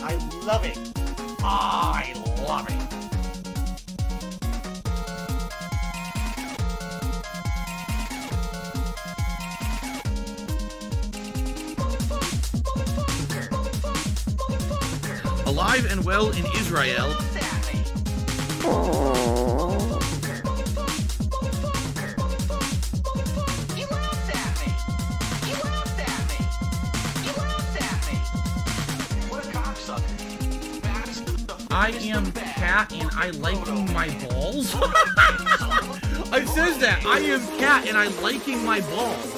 I love it. I love it. Alive and well in Israel. I am cat and I liking my balls. It says that. I am cat and I liking my balls.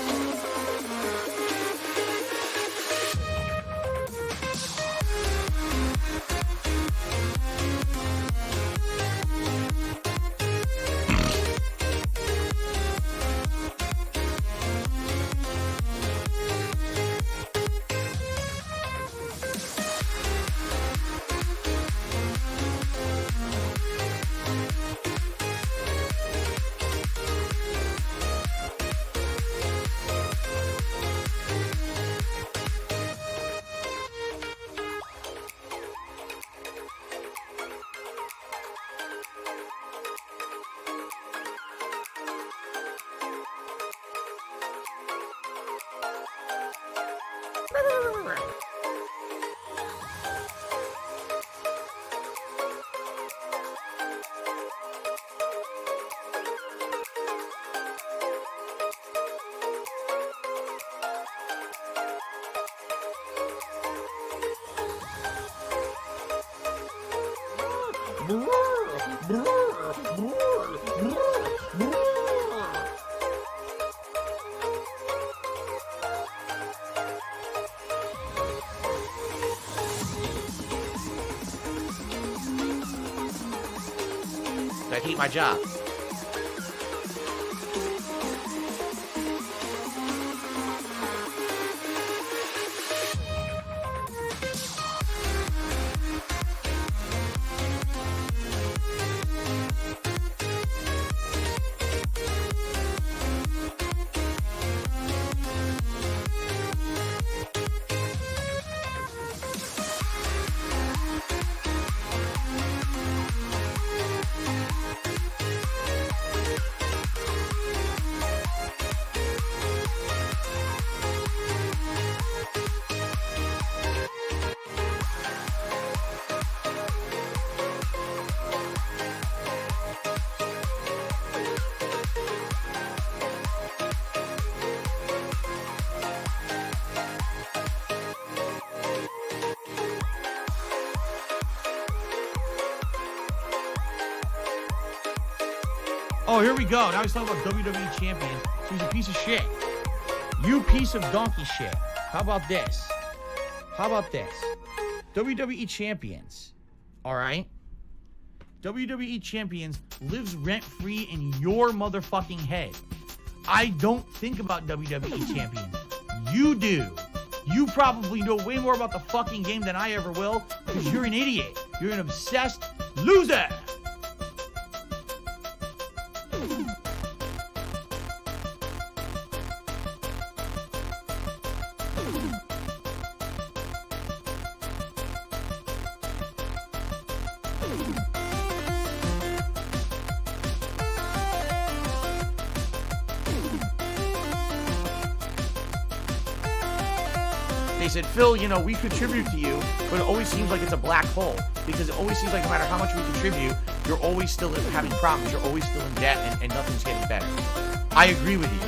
I hate my job. Oh, here we go. Now he's talking about WWE champions. So he's a piece of shit. You piece of donkey shit. How about this? How about this? WWE champions. All right? WWE champions lives rent-free in your motherfucking head. I don't think about WWE champions. You do. You probably know way more about the fucking game than I ever will because you're an idiot. You're an obsessed loser. They said, Phil, you know, we contribute to you, but it always seems like it's a black hole. Because it always seems like no matter how much we contribute, you're always still having problems. You're always still in debt, and nothing's getting better. I agree with you.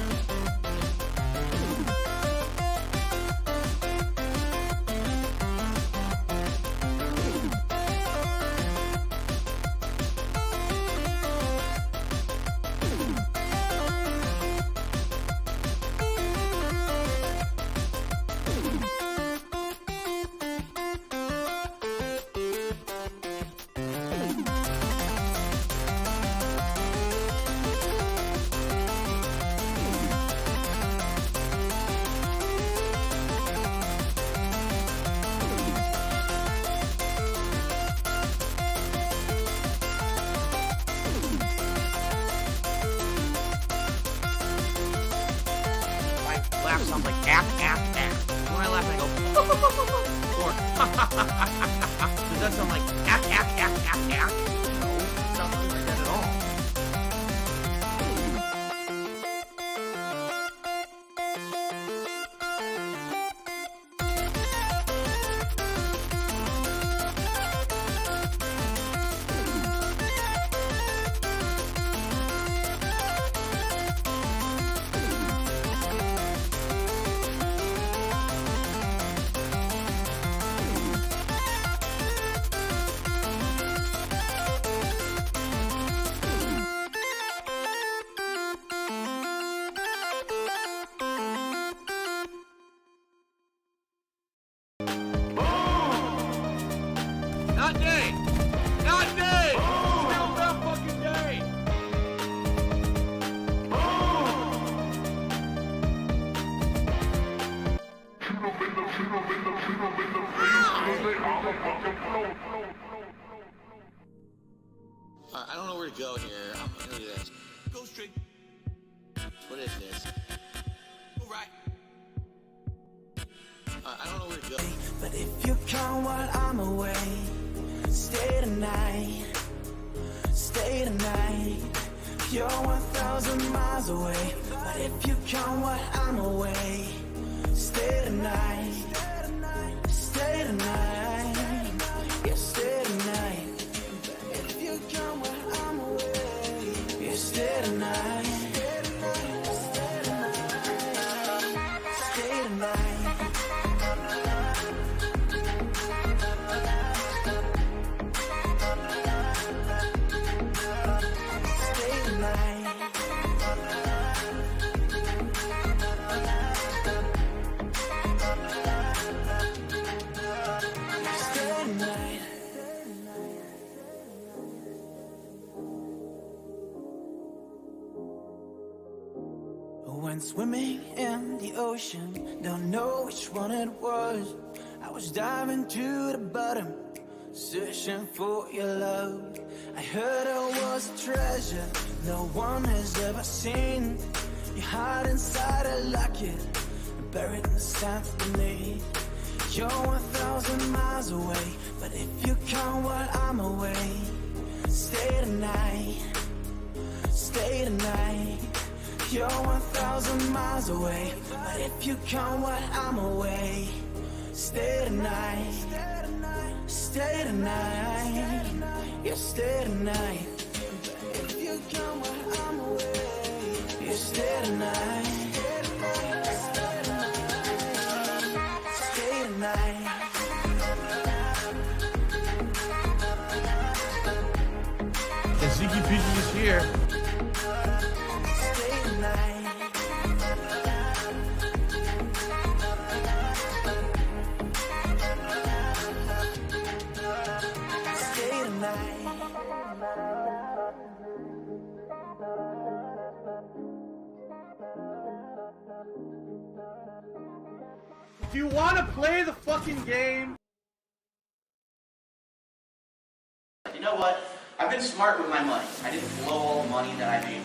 Laugh sounds like app. When I laugh, I go or Does that sound like ack, ack, ack, ack, ack? No, it sounds nothing like that at all. Not day! Not day! Still not fucking day! I don't know where to go here. I'm gonna do this. Go straight. What is this? Go right. I don't know where to go. But if you come while I'm away, stay tonight, stay tonight. You're 1,000 miles away. But if you come while I'm away, stay tonight, stay tonight, yeah, stay tonight. If you come while I'm away, yeah, stay tonight, stay tonight, stay tonight. When swimming in the ocean, don't know which one it was. I was diving to the bottom, searching for your love. I heard it was a treasure no one has ever seen. You hide inside a locket, buried in the sand beneath. You're 1,000 miles away, but if you come while I'm away, stay tonight, stay tonight. You're 1,000 miles away, but if you come while I'm away, stay tonight, stay tonight, yeah, stay tonight. If you come while I'm away, yeah, stay tonight, stay tonight. Ziggy Piggy is here. Do you want to play the fucking game? You know what? I've been smart with my money. I didn't blow all the money that I made.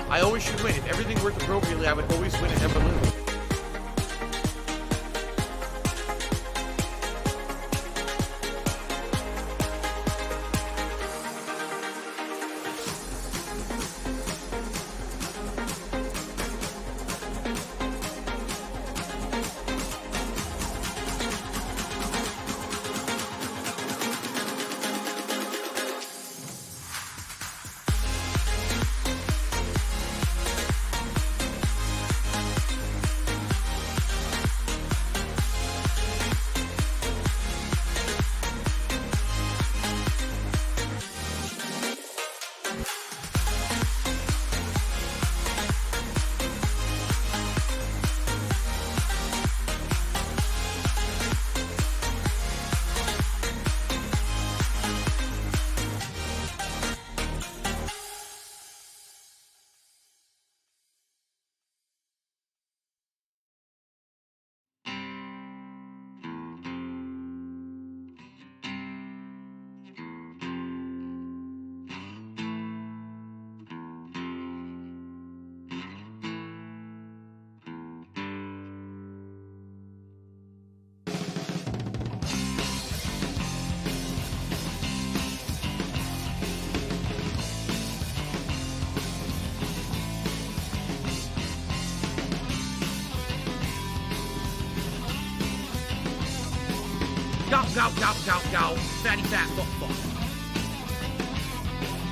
I always should win. If everything worked appropriately, I would always win and never lose. Go, go, go, go, go. Fatty fat fuck fuck.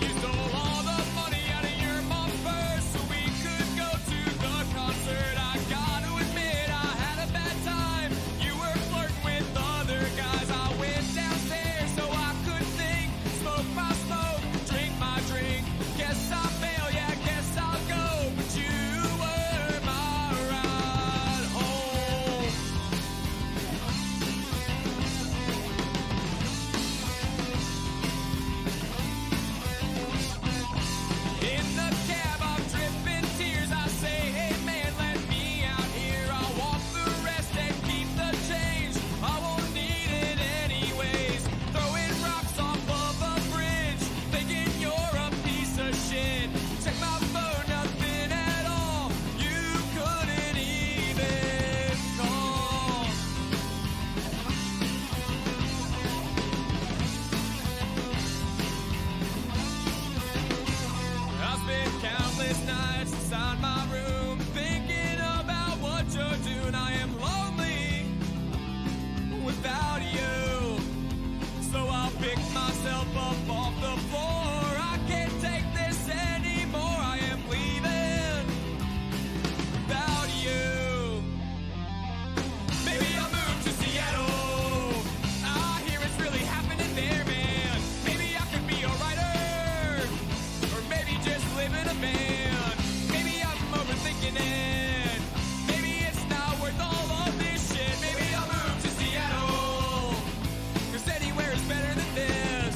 You stole all the money out of your mom's purse so we could go to the concert. I gotta admit I had a bad time. You were flirting with other guys. I went downstairs so I could think. Smoke my smoke, drink my drink. Guess I'll fail, yeah, guess I'll go. But you were my ride home. In the cab, I'm dripping tears. I say, hey man, let me out here. I'll walk the rest and keep the change. I won't need it anyways. Throwing rocks off of a bridge, thinking you're a piece of shit. Check my phone, nothing at all. You couldn't even call. I spent countless nights inside my room thinking about what you're doing. I am lonely without you, so I'll pick myself up off the floor. I can't take this anymore. I am leaving without you. Maybe I'll move to Seattle. I hear it's really happening there, man. Maybe I could be a writer, or maybe just live in a van. Maybe I'm overthinking it. Maybe it's not worth all of this shit. Maybe I'll move to Seattle, 'cause anywhere is better than this.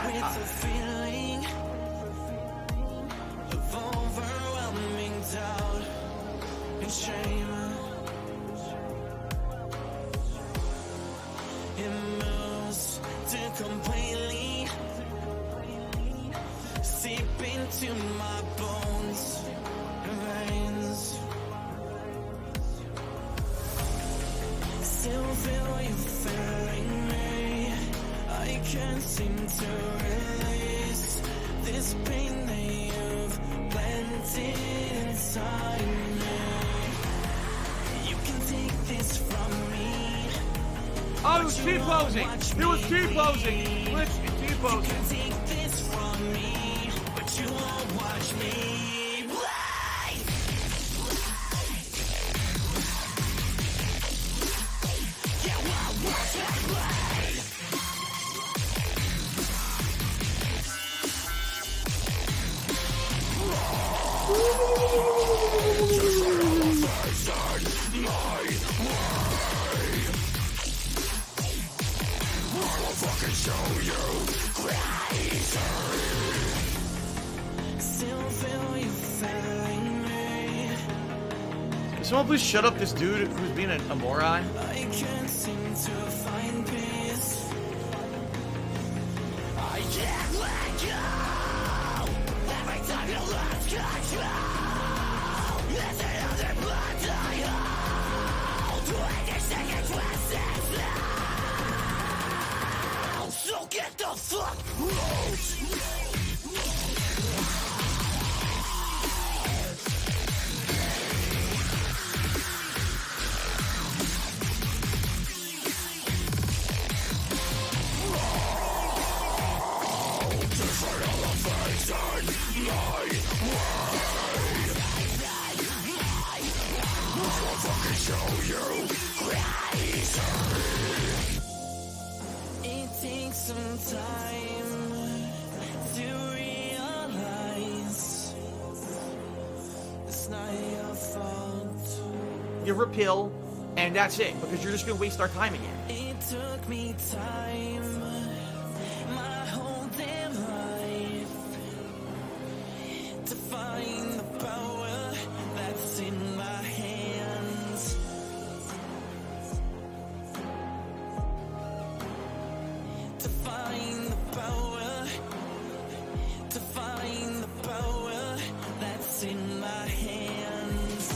With a feeling of overwhelming doubt and shame, immersed to completely seep into my bones and veins. Still feel you feeling me. I can't seem to release this pain that you've planted inside me. You can take this from me. Oh, it was T-posing. It was T-posing. Glitch, You T-posing. can take this from me, but you won't watch me bleed. Yeah, well, watch me. someone please shut up this dude who's being a moron? I can't seem to find peace. I can't let go. Every time you lose control, it's another blood I hold. When you're taking twisted now, so get the fuck out. It takes some time to realize it's not your fault. Give her a pill, and that's it, because you're just gonna waste our time again. It took me time, my whole damn life, to find the power that's in my hands. To find the power, to find the power that's in my hands.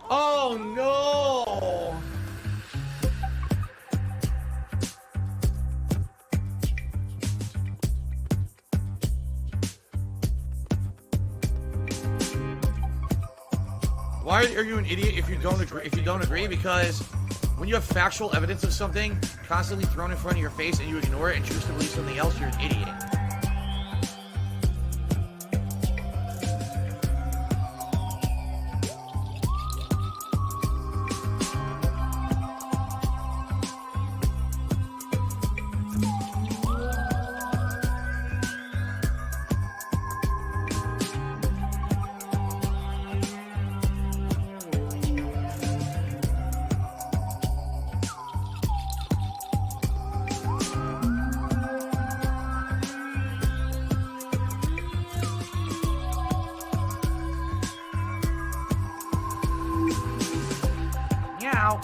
Oh no! Why are you an idiot if you don't agree? If you don't agree, because when you have factual evidence of something constantly thrown in front of your face and you ignore it and choose to believe something else, you're an idiot. Meow.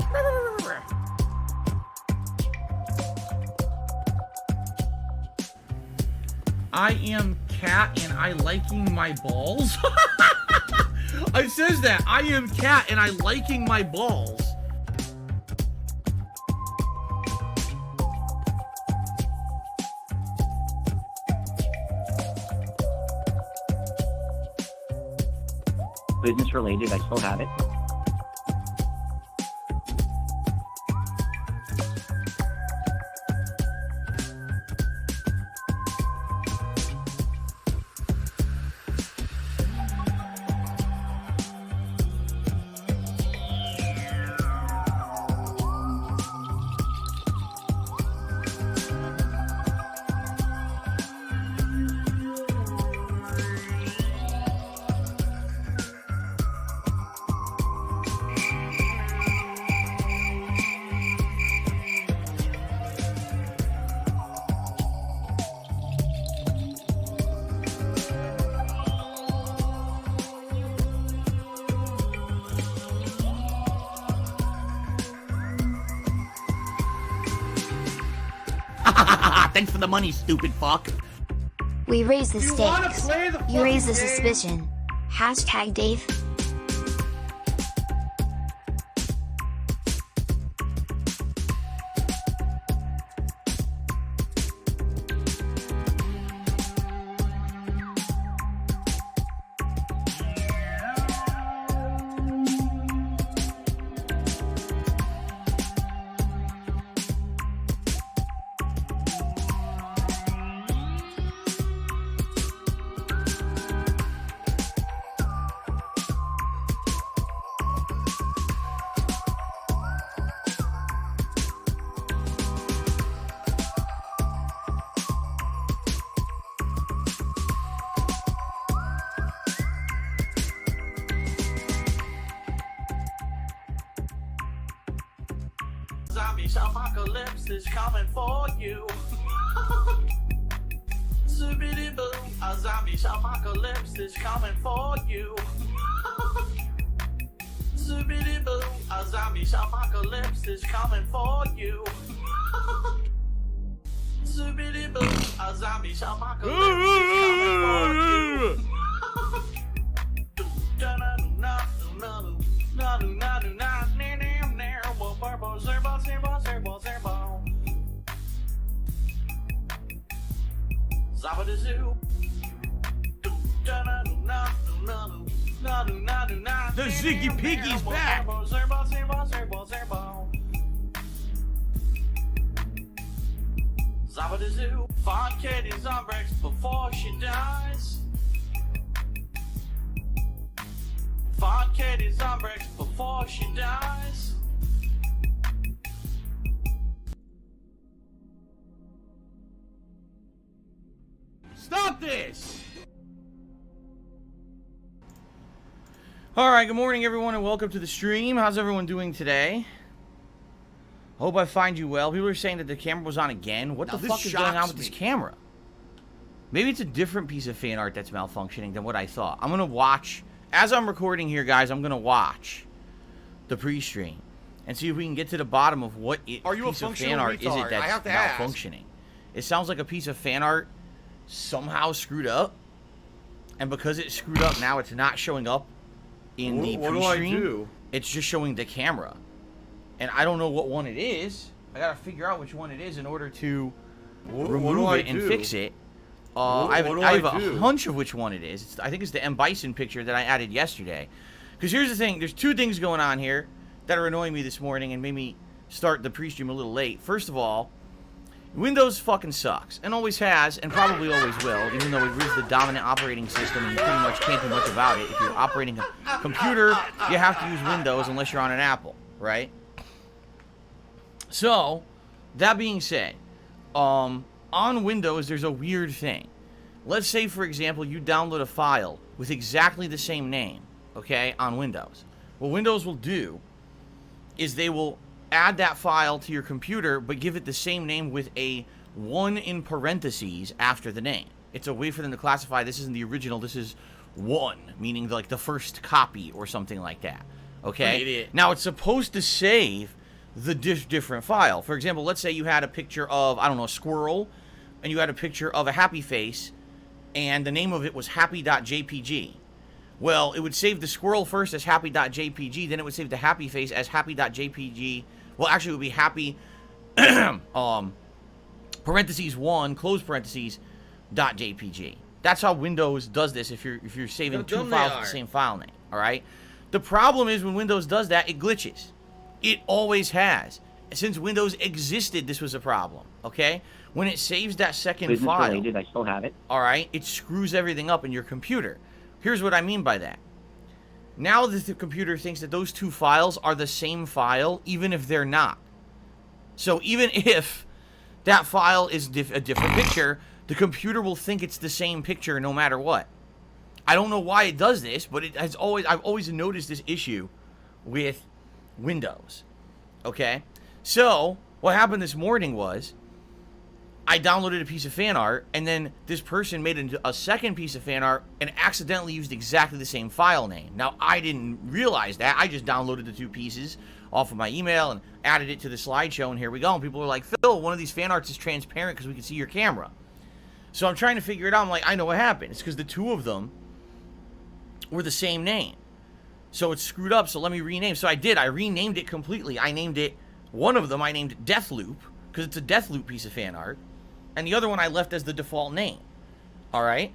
I am cat and I liking my balls. It says that. I am cat and I liking my balls. Business related, I still have it. Thanks for the money, stupid fuck. We raise the You wanna stakes. play the You raise the fucking game? suspicion. Hashtag Dave. apocalypse is coming for you. Zoobity boo, a zombie apocalypse is coming for you. Zoobity boo, a zombie apocalypse is coming for you. Zoobity boo, a zombie apocalypse is coming for you. The Ziggy Piggy's back. Zabadazoo, find Katie's on bricks before she dies. Find Katie's on bricks before she dies. Stop this! Alright, good morning everyone and welcome to the stream. How's everyone doing today? Hope I find you well. People are saying that the camera was on again. What the fuck is going on with this camera? Maybe it's a different piece of fan art that's malfunctioning than what I thought. I'm gonna watch, as I'm recording here guys, I'm gonna watch the pre-stream and see if we can get to the bottom of what piece of fan art is it that's malfunctioning. It sounds like a piece of fan art somehow screwed up, and because it's screwed up now, it's not showing up in the pre-stream. It's just showing the camera, and I don't know what one it is. I gotta figure out which one it is in order to remove it and fix it. I have a hunch of which one it is. I think it's the M. Bison picture that I added yesterday. Because here's the thing, there's two things going on here that are annoying me this morning and made me start the pre-stream a little late. First of all, Windows fucking sucks, and always has, and probably always will, even though it is the dominant operating system and you pretty much can't do much about it. If you're operating a computer, you have to use Windows unless you're on an Apple, right? So, that being said, on Windows, there's a weird thing. Let's say, for example, you download a file with exactly the same name, okay, on Windows. What Windows will do is they will add that file to your computer, but give it the same name with a 1 in parentheses after the name. It's a way for them to classify this isn't the original, this is 1, meaning like the first copy or something like that. Okay? Now, it's supposed to save the different file. For example, let's say you had a picture of, I don't know, a squirrel, and you had a picture of a happy face, and the name of it was happy.jpg. Well, it would save the squirrel first as happy.jpg, then it would save the happy face as happy.jpg. Well, actually, it would be happy, parentheses 1, close parentheses, .jpg. That's how Windows does this if you're saving two files with the same file name, all right? The problem is when Windows does that, it glitches. It always has. Since Windows existed, this was a problem, okay? When it saves that second file, I still have it. All right, it screws everything up in your computer. Here's what I mean by that. Now the computer thinks that those two files are the same file, even if they're not. So even if that file is a different picture, the computer will think it's the same picture no matter what. I don't know why it does this, but I've always noticed this issue with Windows. Okay? So, what happened this morning was I downloaded a piece of fan art, and then this person made a second piece of fan art and accidentally used exactly the same file name. Now, I didn't realize that. I just downloaded the two pieces off of my email and added it to the slideshow, and here we go. And people are like, Phil, one of these fan arts is transparent because we can see your camera. So I'm trying to figure it out. I'm like, I know what happened. It's because the two of them were the same name. So it's screwed up, so let me rename. So I did. I renamed it completely. I named it, one of them I named Deathloop because it's a Deathloop piece of fan art. And the other one I left as the default name. Alright?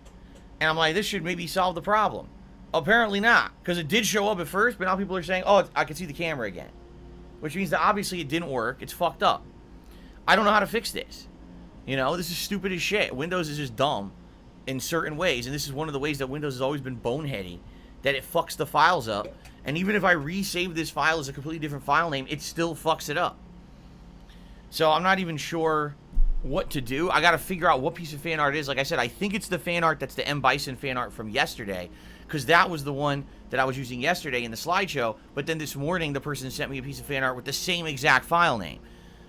And I'm like, this should maybe solve the problem. Apparently not. Because it did show up at first, but now people are saying, oh, I can see the camera again. Which means that obviously it didn't work. It's fucked up. I don't know how to fix this. You know, this is stupid as shit. Windows is just dumb in certain ways. And this is one of the ways that Windows has always been boneheady. That it fucks the files up. And even if I resave this file as a completely different file name, it still fucks it up. So I'm not even sure what to do. I gotta figure out what piece of fan art it is. Like I said, I think it's the fan art that's the M. Bison fan art from yesterday, because that was the one that I was using yesterday in the slideshow, but then this morning the person sent me a piece of fan art with the same exact file name.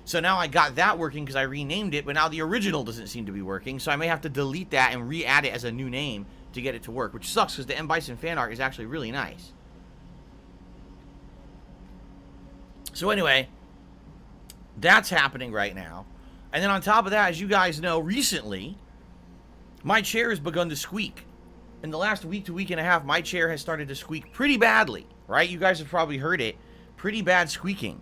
So now I got that working because I renamed it, but now the original doesn't seem to be working. So I may have to delete that and re-add it as a new name to get it to work, which sucks because the M. Bison fan art is actually really nice. So anyway, that's happening right now. And then on top of that, as you guys know, recently, my chair has begun to squeak. In the last week to week and a half, my chair has started to squeak pretty badly, right? You guys have probably heard it. Pretty bad squeaking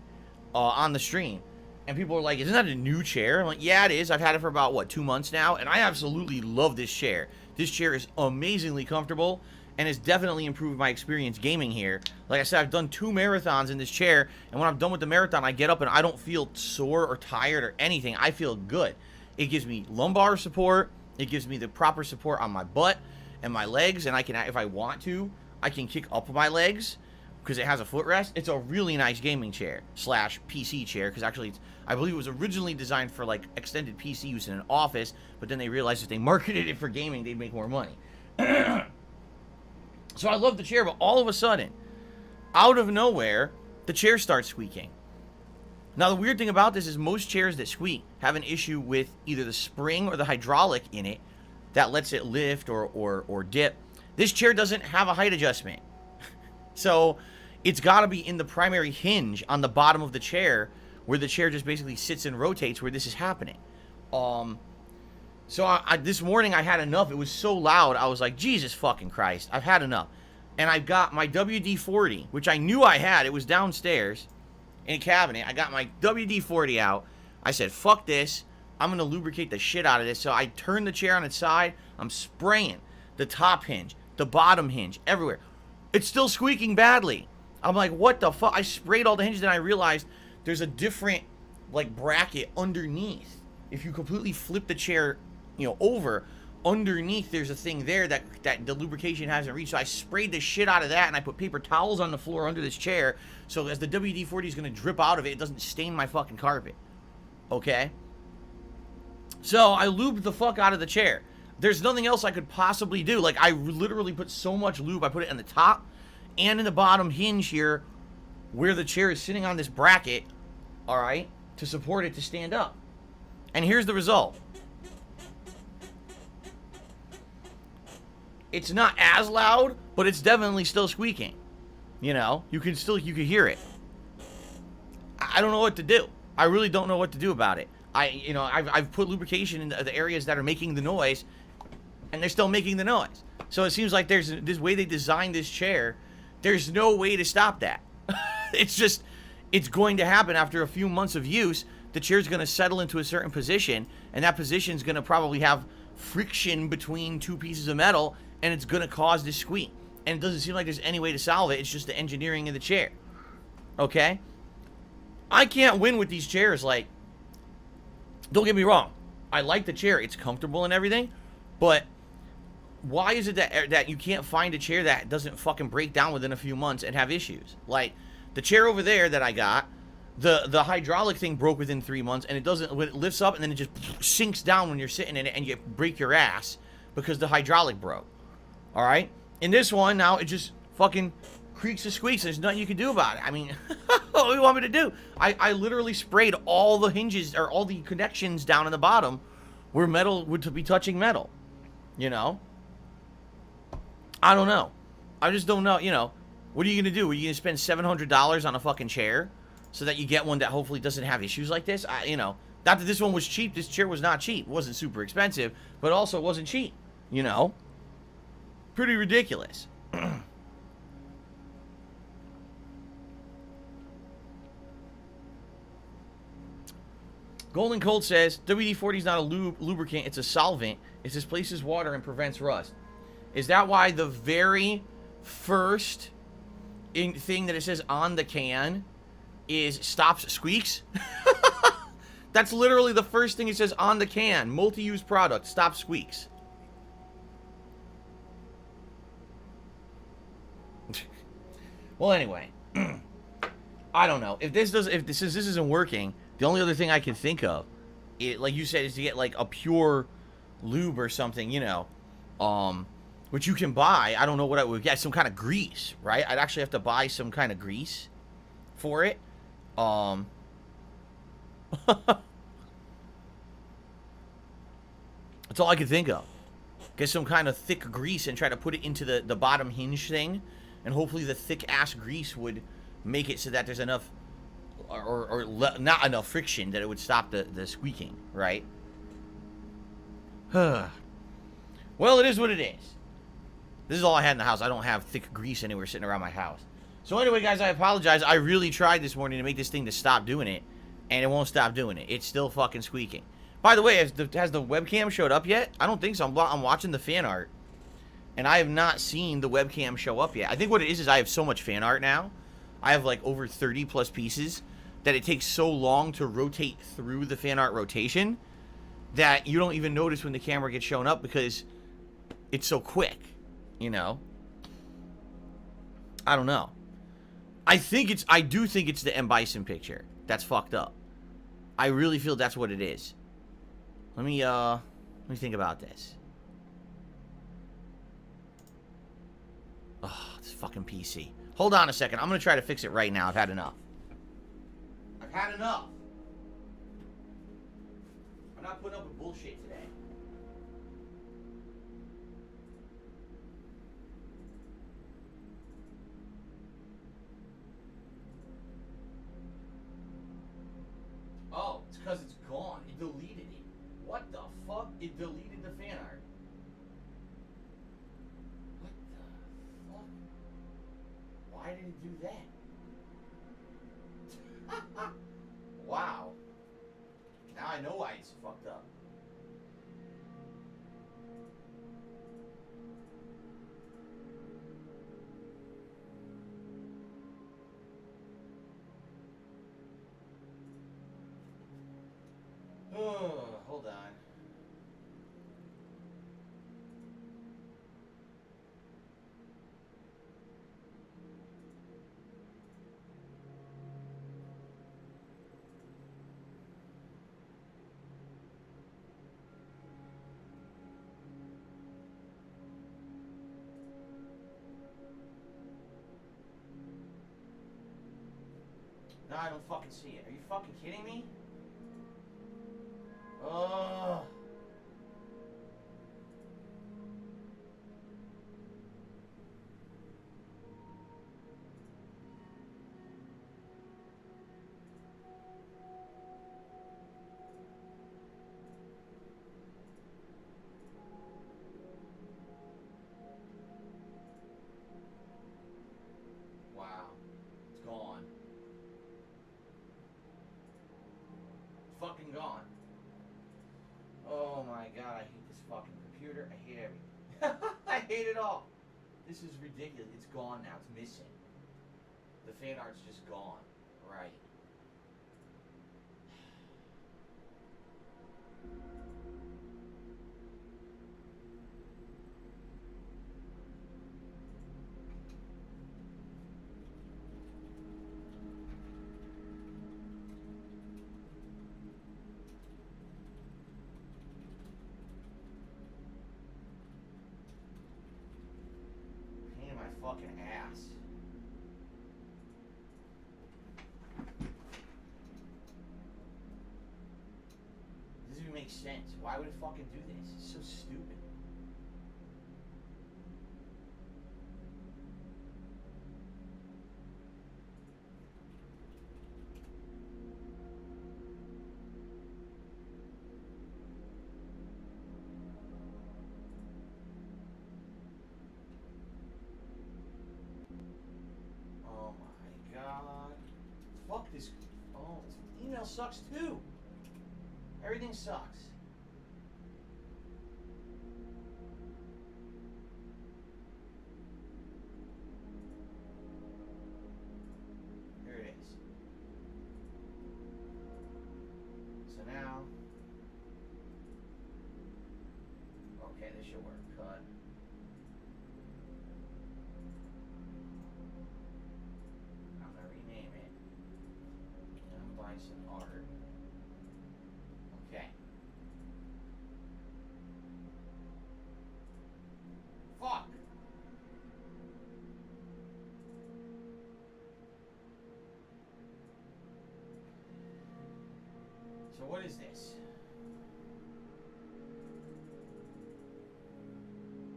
on the stream. And people are like, isn't that a new chair? I'm like, yeah, it is. I've had it for about, what, 2 months now? And I absolutely love this chair. This chair is amazingly comfortable and has definitely improved my experience gaming here. Like I said, I've done 2 marathons in this chair, and when I'm done with the marathon, I get up and I don't feel sore or tired or anything. I feel good. It gives me lumbar support. It gives me the proper support on my butt and my legs, and I can, if I want to, I can kick up my legs because it has a footrest. It's a really nice gaming chair slash PC chair, because actually I believe it was originally designed for like extended PC use in an office, but then they realized if they marketed it for gaming, they'd make more money. So I love the chair, but all of a sudden, out of nowhere, the chair starts squeaking. Now the weird thing about this is most chairs that squeak have an issue with either the spring or the hydraulic in it that lets it lift or dip. This chair doesn't have a height adjustment. So it's got to be in the primary hinge on the bottom of the chair, where the chair just basically sits and rotates, where this is happening. So this morning I had enough. It was so loud. I was like, Jesus fucking Christ, I've had enough. And I've got my WD-40, which I knew I had. It was downstairs in a cabinet. I got my WD-40 out. I said, fuck this. I'm going to lubricate the shit out of this. So I turned the chair on its side. I'm spraying the top hinge, the bottom hinge, everywhere. It's still squeaking badly. I'm like, what the fuck? I sprayed all the hinges, and I realized there's a different, like, bracket underneath. If you completely flip the chair, you know, over, underneath there's a thing there that the lubrication hasn't reached. So I sprayed the shit out of that, and I put paper towels on the floor under this chair, so as the WD-40 is going to drip out of it, it doesn't stain my fucking carpet. Okay? So I lubed the fuck out of the chair. There's nothing else I could possibly do. Like, I literally put so much lube. I put it in the top and in the bottom hinge here, where the chair is sitting on this bracket, all right, to support it to stand up. And here's the result. It's not as loud, but it's definitely still squeaking. You know, you can hear it. I don't know what to do. I really don't know what to do about it. I've put lubrication in the areas that are making the noise, and they're still making the noise. So it seems like there's this way they designed this chair. There's no way to stop that. It's going to happen after a few months of use. The chair's going to settle into a certain position, and that position's going to probably have friction between 2 pieces of metal, and it's going to cause this squeak. And it doesn't seem like there's any way to solve it. It's just the engineering of the chair. Okay? I can't win with these chairs. Like, don't get me wrong. I like the chair. It's comfortable and everything. But why is it that you can't find a chair that doesn't fucking break down within a few months and have issues? Like, the chair over there that I got, the hydraulic thing broke within 3 months, and when it lifts up, and then it just sinks down when you're sitting in it, and you break your ass because the hydraulic broke. All right? In this one, now it just fucking creaks and squeaks. There's nothing you can do about it. I mean, what do you want me to do? I literally sprayed all the hinges, or all the connections down in the bottom where metal would be touching metal. You know? I don't know. I just don't know. You know, what are you going to do? Are you going to spend $700 on a fucking chair so that you get one that hopefully doesn't have issues like this? You know, not that this one was cheap. This chair was not cheap. It wasn't super expensive, but also it wasn't cheap. You know? Pretty ridiculous. Golden Cold says, WD-40 is not a lubricant, it's a solvent. It displaces water and prevents rust. Is that why the very first thing that it says on the can is stops squeaks? That's literally the first thing it says on the can. Multi-use product, stops squeaks. Well, anyway, I don't know if this isn't working. The only other thing I can think of, like you said, is to get like a pure lube or something, you know, which you can buy. I don't know what I would get. Some kind of grease, right? I'd actually have to buy some kind of grease for it. That's all I could think of. Get some kind of thick grease and try to put it into the bottom hinge thing. And hopefully the thick-ass grease would make it so that there's enough, or not enough friction that it would stop the squeaking, right? Well, it is what it is. This is all I had in the house. I don't have thick grease anywhere sitting around my house. So anyway, guys, I apologize. I really tried this morning to make this thing to stop doing it, and it won't stop doing it. It's still fucking squeaking. By the way, has the webcam showed up yet? I don't think so. I'm watching the fan art, and I have not seen the webcam show up yet. I think what it is I have so much fan art now. I have like over 30 plus pieces that it takes so long to rotate through the fan art rotation that you don't even notice when the camera gets shown up because it's so quick, you know? I don't know. I do think it's the M. Bison picture that's fucked up. I really feel that's what it is. Let me think about this. Oh, this fucking PC. Hold on a second. I'm gonna try to fix it right now. I've had enough. I've had enough. I'm not putting up with bullshit today. Oh, it's because it's gone. It deleted it. What the fuck? It deleted the fan art. What the fuck? Why did it do that? Wow. Now I know why it's fucked up. Hold on. No, I don't fucking see it. Are you fucking kidding me? Oh. Wow. It's gone. Fucking gone. Oh my god, I hate this fucking computer. I hate everything. I hate it all. This is ridiculous. It's gone now. It's missing. The fan art's just gone. Right. Pain in my fucking ass. Doesn't even make sense. Why would it fucking do this? It's so stupid. Oh my god. Fuck this. Oh, this email sucks too. Everything sucks. Here it is. So now, okay, this should work. Cut. I'm gonna rename it. M. Bison Art. Okay. Fuck. So what is this?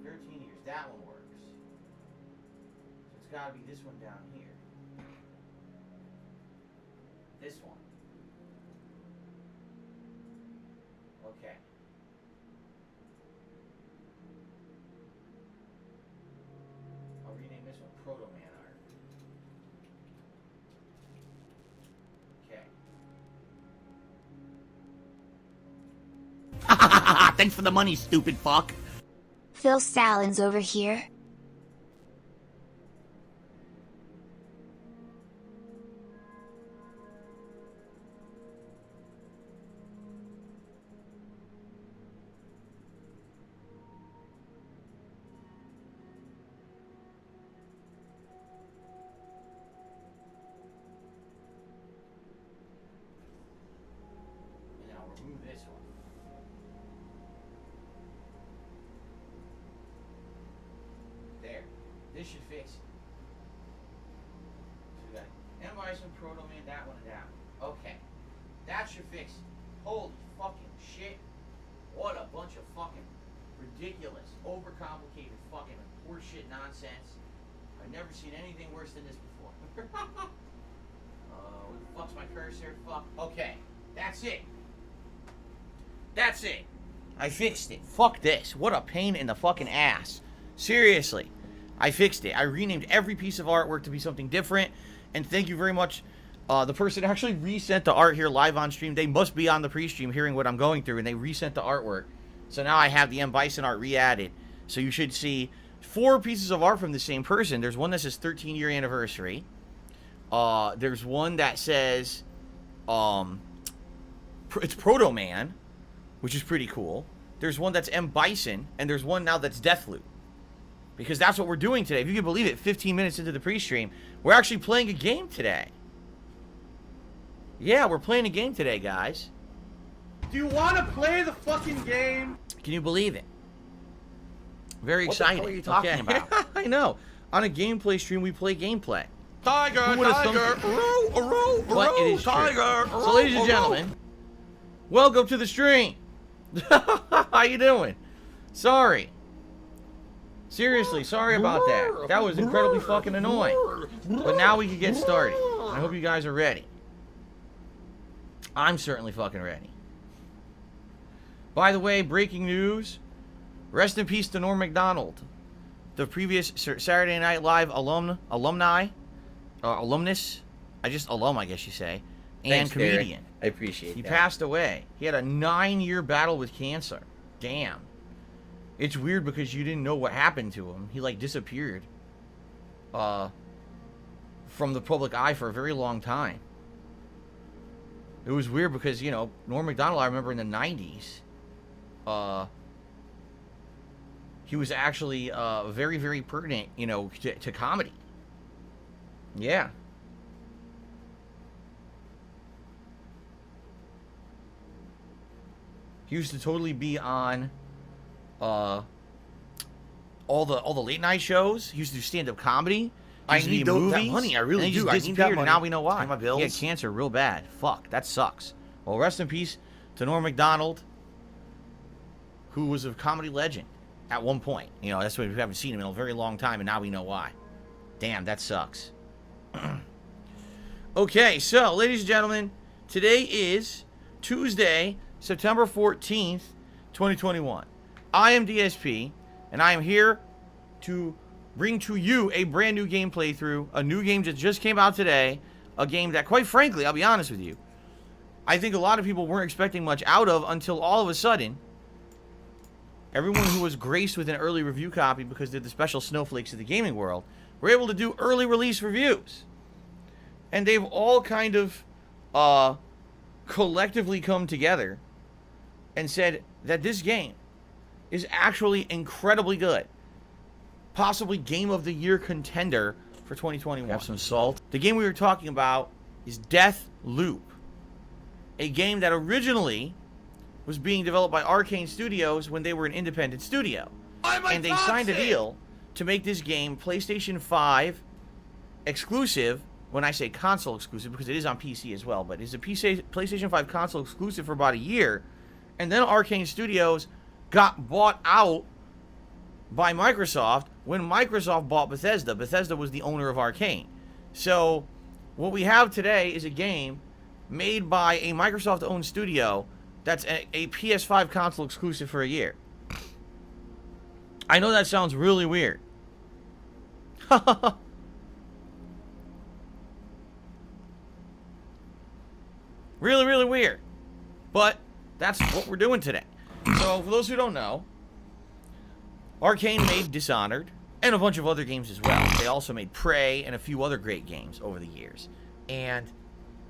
13 years. That one works. So it's got to be this one down here. This one. Okay. I'll rename this one Proto Man Art. Okay. Thanks for the money, stupid fuck. Phil Stallin's over here. And now remove this one. There. This should fix it. So we got M. Bison, Proto Man, that one, and that one. Okay. That should fix it. Holy fucking shit. What a bunch of fucking ridiculous, overcomplicated fucking horseshit nonsense. I've never seen anything worse than this before. Where the fuck's my cursor? Fuck. Okay. That's it. That's it. I fixed it. Fuck this. What a pain in the fucking ass. Seriously. I fixed it. I renamed every piece of artwork to be something different. And thank you very much. The person actually resent the art here live on stream. They must be on the pre-stream hearing what I'm going through. And they resent the artwork. So now I have the M. Bison art re-added. So you should see 4 pieces of art from the same person. There's one that says 13-year anniversary. There's one that says it's Proto Man, which is pretty cool. There's one that's M. Bison, and there's one now that's Deathloop. Because that's what we're doing today. If you can believe it, 15 minutes into the pre-stream, we're actually playing a game today. Yeah, we're playing a game today, guys. Do you want to play the fucking game? Can you believe it? Very exciting. What the hell are you talking about? I know. On a gameplay stream, we play gameplay. Tiger, Who would've thunk tiger, it? but It is tiger. true. So, ladies and gentlemen, welcome to the stream. How you doing? Sorry. Seriously, sorry about that. That was incredibly fucking annoying. But now we can get started. I hope you guys are ready. I'm certainly fucking ready. By the way, breaking news. Rest in peace to Norm Macdonald, the previous Saturday Night Live alumnus, I guess you say, and Thanks, comedian. Derek. I appreciate He that. passed away. He had a 9-year battle with cancer. Damn. It's weird because you didn't know what happened to him. He, like, disappeared from the public eye for a very long time. It was weird because, you know, Norm Macdonald, I remember in the 90s, he was actually very, very pertinent, you know, to comedy. Yeah. He used to totally be on all the late night shows. He used to do stand up comedy. I need that movies, money. I really and he do. just I need disappeared, that money. and now we know why. Pay my bills. He had cancer real bad. Fuck, that sucks. Well, rest in peace to Norm Macdonald, who was a comedy legend at one point. You know, that's why we haven't seen him in a very long time, and now we know why. Damn, that sucks. Okay, so, ladies and gentlemen, today is Tuesday, September 14th, 2021. I am DSP, and I am here to bring to you a brand new game playthrough, a new game that just came out today, a game that, quite frankly, I'll be honest with you, I think a lot of people weren't expecting much out of until all of a sudden, everyone who was graced with an early review copy because they're the special snowflakes of the gaming world were able to do early release reviews. And they've all kind of collectively come together and said that this game is actually incredibly good. Possibly Game of the Year contender for 2021. Have some salt. The game we were talking about is Deathloop, a game that originally was being developed by Arcane Studios when they were an independent studio. And they signed a deal to make this game PlayStation 5 exclusive when I say console exclusive, because it is on PC as well, but it's a PlayStation 5 console exclusive for about a year, and then Arcane Studios got bought out by Microsoft when Microsoft bought Bethesda. Bethesda was the owner of Arcane. So what we have today is a game made by a Microsoft-owned studio that's a PS5 console exclusive for a year. I know that sounds really weird. Really, really weird. But that's what we're doing today. So, for those who don't know, Arcane made Dishonored and a bunch of other games as well. They also made Prey and a few other great games over the years. And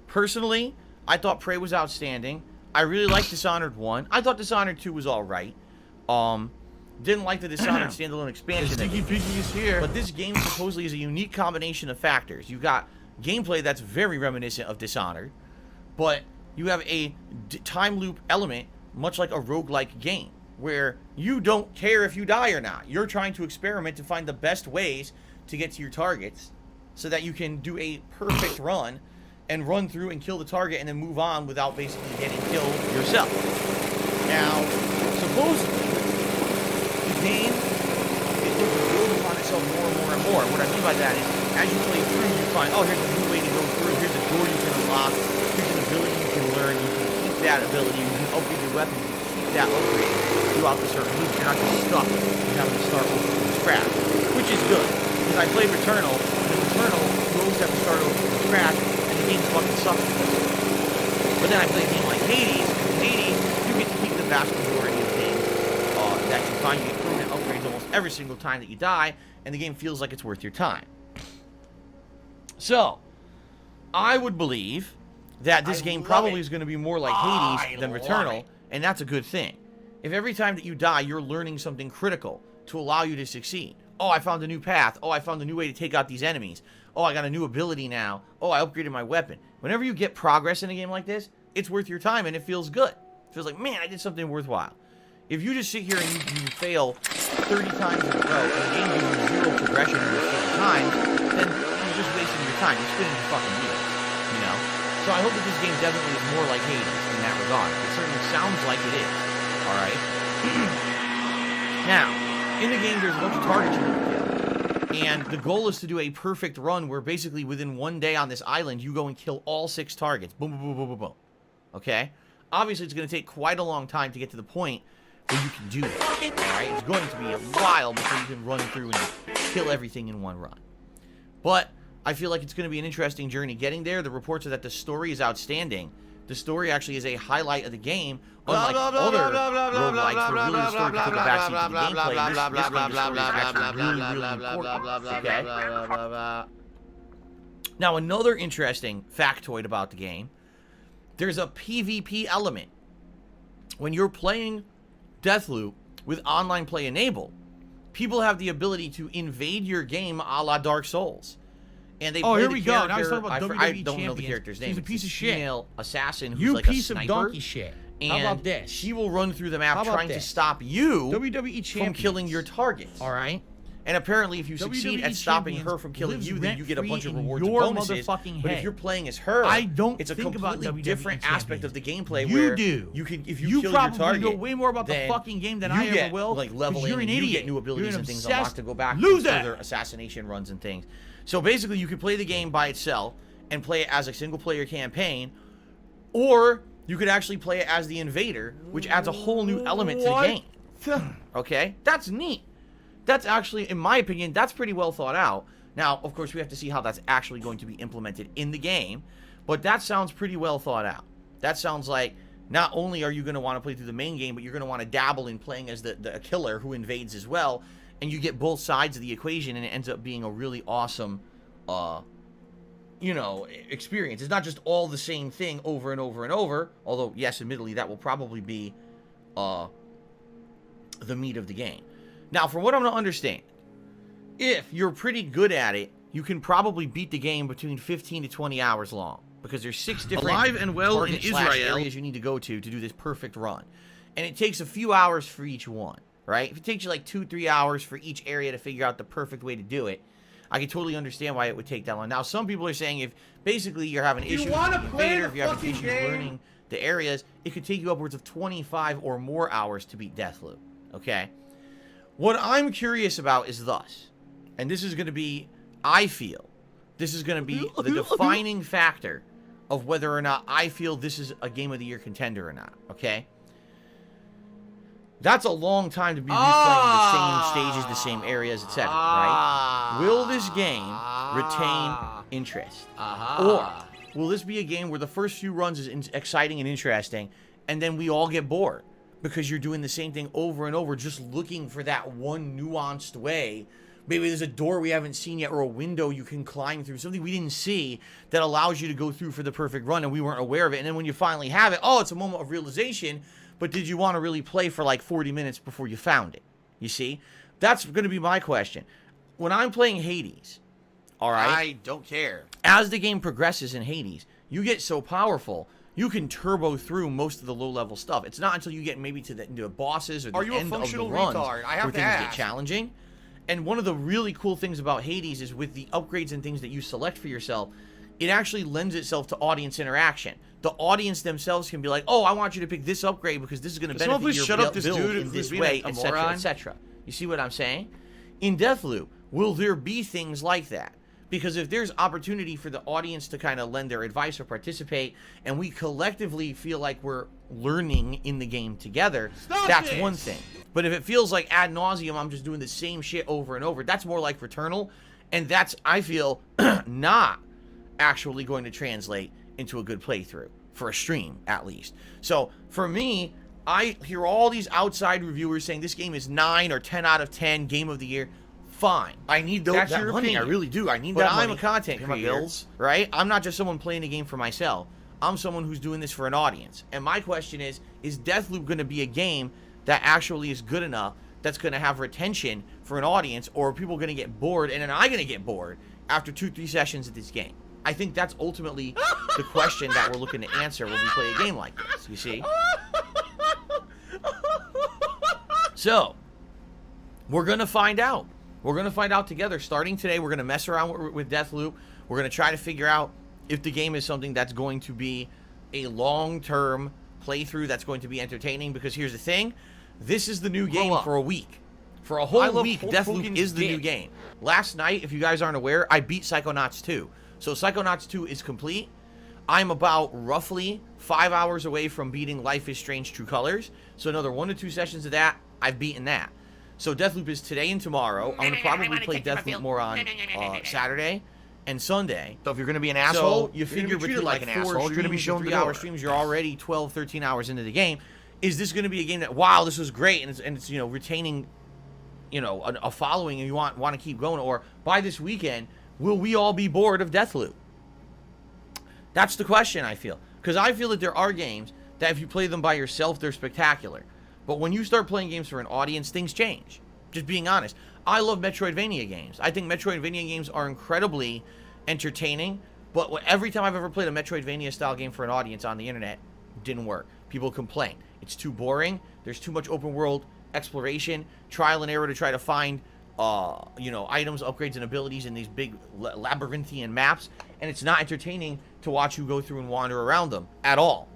personally, I thought Prey was outstanding. I really liked Dishonored 1. I thought Dishonored 2 was alright. Didn't like the Dishonored standalone expansion. Sticky Pinky is here. But this game supposedly is a unique combination of factors. You've got gameplay that's very reminiscent of Dishonored, but you have a time loop element, much like a roguelike game, where you don't care if you die or not. You're trying to experiment to find the best ways to get to your targets so that you can do a perfect run and run through and kill the target and then move on without basically getting killed yourself. Now, supposedly, the game is going to build upon itself more and more and more. What I mean by that is, as you play through, you find, oh, here's a new way to go through, here's a door you can unlock, here's an ability you can learn, you can keep that ability, you can upgrade your weapon, you can keep that upgrade throughout the certain loop. You're not just stuck with having to start over from scratch, which is good. Because I played Returnal, and in Returnal, you always have to start over from scratch, and the game fucking sucks because of it. But then I played a game like Hades, and in Hades, you get to keep the vast majority of things that you find. You get permanent upgrades almost every single time that you die, and the game feels like it's worth your time. So, I would believe that this game probably is going to be more like Hades than Returnal, and that's a good thing. If every time that you die, you're learning something critical to allow you to succeed. Oh, I found a new path. Oh, I found a new way to take out these enemies. Oh, I got a new ability now. Oh, I upgraded my weapon. Whenever you get progress in a game like this, it's worth your time, and it feels good. It feels like, man, I did something worthwhile. If you just sit here and you fail 30 times in a row, and the game gives you zero progression in those 30 times, then you're just wasting your time. You're spinning your fucking wheels, you know? So I hope that this game definitely is more like Hades in that regard. It certainly sounds like it is, alright? Now, in the game, there's a bunch of targets you need to kill. And the goal is to do a perfect run where basically within one day on this island, you go and kill all 6 targets. Boom, boom, boom, boom, boom, boom. Okay? Obviously, it's going to take quite a long time to get to the point where you can do it. Alright? It's going to be a while before you can run through and kill everything in one run. But I feel like it's going to be an interesting journey getting there. The reports are that the story is outstanding. The story actually is a highlight of the game, unlike other roguelikes where really the story can take a backseat to the gameplay. This game's story is actually really, really important. Okay? Now, another interesting factoid about the game, there's a PvP element. When you're playing Deathloop with online play enabled, people have the ability to invade your game a la Dark Souls. And they play here we go. Now he's talking about WWE I don't champions. know the character's name. He's a piece of shit. Female assassin who's You like a piece of sniper. donkey shit. And How about this? she will run through the map How about trying to this? stop you WWE from champions. killing your targets. All right. And apparently, if you succeed WWE at stopping champions her from killing lives you, then you get a bunch of rent-free in rewards and your bonuses. motherfucking But if head. you're playing as her, I don't it's a think about completely WWE different aspect champions. of the gameplay You where do. you can, if you You kill your probably target, know way more about the then fucking game than you I ever get, will. like 'cause leveling, you're an and you idiot. get new abilities You're an and things obsessed unlocked to go back loser. to other assassination runs and things. So basically, you can play the game by itself and play it as a single-player campaign, or you could actually play it as the invader, which adds a whole new element to the game. Okay? That's neat. That's actually, in my opinion, that's pretty well thought out. Now, of course, we have to see how that's actually going to be implemented in the game, but that sounds pretty well thought out. That sounds like not only are you going to want to play through the main game, but you're going to want to dabble in playing as the killer who invades as well, and you get both sides of the equation, and it ends up being a really awesome, you know, experience. It's not just all the same thing over and over and over, although, yes, admittedly, that will probably be the meat of the game. Now, from what I'm going to understand, if you're pretty good at it, you can probably beat the game between 15 to 20 hours long, because there's 6 different Alive and well in Israel areas you need to go to do this perfect run. And it takes a few hours for each one, right? If it takes you like 2-3 hours for each area to figure out the perfect way to do it, I can totally understand why it would take that long. Now, some people are saying if basically you're having issues with wanna the play invader, the if you're having fucking issues game? learning the areas, it could take you upwards of 25 or more hours to beat Deathloop. Okay? What I'm curious about is thus, and this is going to be, I feel, this is going to be the defining factor of whether or not I feel this is a Game of the Year contender or not, okay? That's a long time to be replaying the same stages, the same areas, etc., right? Will this game retain interest? Or will this be a game where the first few runs is exciting and interesting, and then we all get bored? Because you're doing the same thing over and over, just looking for that one nuanced way. Maybe there's a door we haven't seen yet, or a window you can climb through, something we didn't see that allows you to go through for the perfect run, and we weren't aware of it. And then when you finally have it, oh, it's a moment of realization, but did you want to really play for like 40 minutes before you found it? You see? That's going to be my question. When I'm playing Hades, all right? I don't care. As the game progresses in Hades, you get so powerful, you can turbo through most of the low-level stuff. It's not until you get maybe to the bosses or the end of the runs retard? I have where to things ask. get challenging. And one of the really cool things about Hades is with the upgrades and things that you select for yourself, it actually lends itself to audience interaction. The audience themselves can be like, oh, I want you to pick this upgrade because this is going to benefit your build in this way, etc., etc. You see what I'm saying? In Deathloop, will there be things like that? Because if there's opportunity for the audience to kind of lend their advice or participate, and we collectively feel like we're learning in the game together, that's one thing. But if it feels like ad nauseum, I'm just doing the same shit over and over, that's more like Returnal, and that's, I feel, not actually going to translate into a good playthrough, for a stream, at least. So, for me, I hear all these outside reviewers saying this game is 9 or 10 out of 10, Game of the Year. Fine. I need That's that your money. opinion. I really do. I need But that I'm money. a content Pay my creator, bills. right? I'm not just someone playing a game for myself. I'm someone who's doing this for an audience. And my question is Deathloop going to be a game that actually is good enough that's going to have retention for an audience, or are people going to get bored, and am I going to get bored after 2-3 sessions of this game? I think that's ultimately the question that we're looking to answer when we play a game like this, you see? So, we're going to find out. We're going to find out together. Starting today, we're going to mess around with Deathloop. We're going to try to figure out if the game is something that's going to be a long-term playthrough that's going to be entertaining. Because here's the thing. This is the new game for a week. For a whole week, Deathloop is the new game. Last night, if you guys aren't aware, I beat Psychonauts 2. So Psychonauts 2 is complete. I'm about roughly 5 hours away from beating Life is Strange True Colors. So another 1 to 2 sessions of that, I've beaten that. So Deathloop is today and tomorrow. I'm going to probably play Deathloop more on Saturday and Sunday. So if you're going to be an asshole, So you figure between like like an 4 asshole. You're going to be shown the 3-hour door. streams, you're already 12, 13 hours into the game. Is this going to be a game that, wow, this was great, and it's you know, retaining, you know, a following, and you want to keep going? Or by this weekend, will we all be bored of Deathloop? That's the question, I feel. Because I feel that there are games that if you play them by yourself, they're spectacular. But when you start playing games for an audience, things change. Just being honest. I love Metroidvania games. I think Metroidvania games are incredibly entertaining, but every time I've ever played a Metroidvania style game for an audience on the internet, it didn't work. People complain. It's too boring. There's too much open world exploration, trial and error to try to find you know, items, upgrades, and abilities in these big labyrinthian maps, and it's not entertaining to watch you go through and wander around them at all.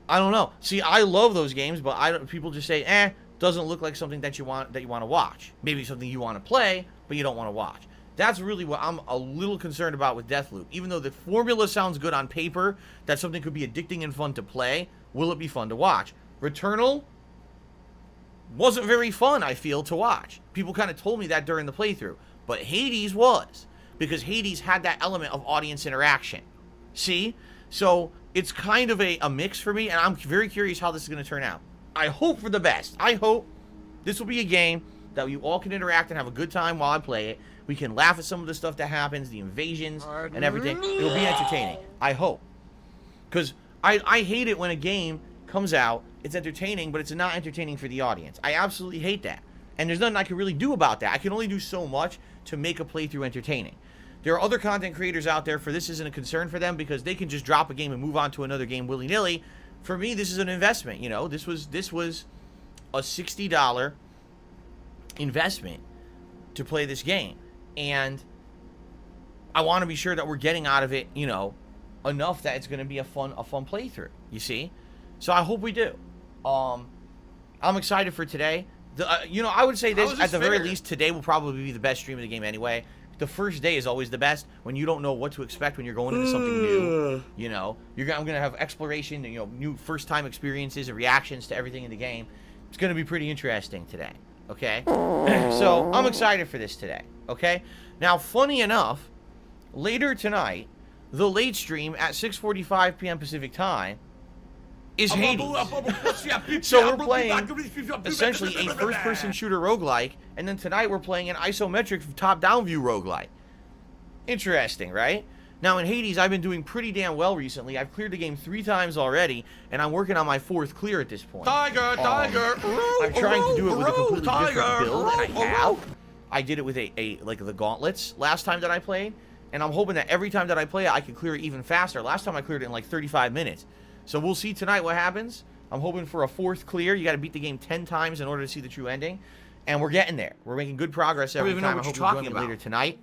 I don't know. See, I love those games, but people just say, doesn't look like something that you want to watch. Maybe something you want to play, but you don't want to watch. That's really what I'm a little concerned about with Deathloop. Even though the formula sounds good on paper, that something could be addicting and fun to play, will it be fun to watch? Returnal wasn't very fun, I feel, to watch. People kind of told me that during the playthrough. But Hades was, because Hades had that element of audience interaction. See? So it's kind of a mix for me, and I'm very curious how this is going to turn out. I hope for the best. I hope this will be a game that you all can interact and have a good time while I play it. We can laugh at some of the stuff that happens, the invasions and everything. It'll be entertaining. I hope. Because I hate it when a game comes out, it's entertaining, but it's not entertaining for the audience. I absolutely hate that. And there's nothing I can really do about that. I can only do so much to make a playthrough entertaining. There are other content creators out there for this isn't a concern for them because they can just drop a game and move on to another game willy-nilly. For me, this is an investment, you know. This was a $60 investment to play this game. And I want to be sure that we're getting out of it, you know, enough that it's going to be a fun playthrough, you see? So I hope we do. I'm excited for today. You know, I would say this, at the very least, today will probably be the best stream of the game anyway. The first day is always the best when you don't know what to expect when you're going into something new. You know, I'm going to have exploration, you know, new first-time experiences and reactions to everything in the game. It's going to be pretty interesting today, okay? So, I'm excited for this today, okay? Now, funny enough, later tonight, the late stream at 6:45 p.m. Pacific time is Hades. So we're playing essentially a first-person shooter roguelike, and then tonight we're playing an isometric top-down view roguelike. Interesting, right? Now in Hades, I've been doing pretty damn well recently. I've cleared the game 3 times already, and I'm working on my 4th clear at this point. Tiger! I'm trying to do it with a completely different build, and I have. I did it with like the gauntlets last time that I played, and I'm hoping that every time that I play it, I can clear it even faster. Last time I cleared it in like 35 minutes. So we'll see tonight what happens. I'm hoping for a 4th clear. You got to beat the game 10 times in order to see the true ending. And we're getting there. We're making good progress every time. I hope you'll join me later tonight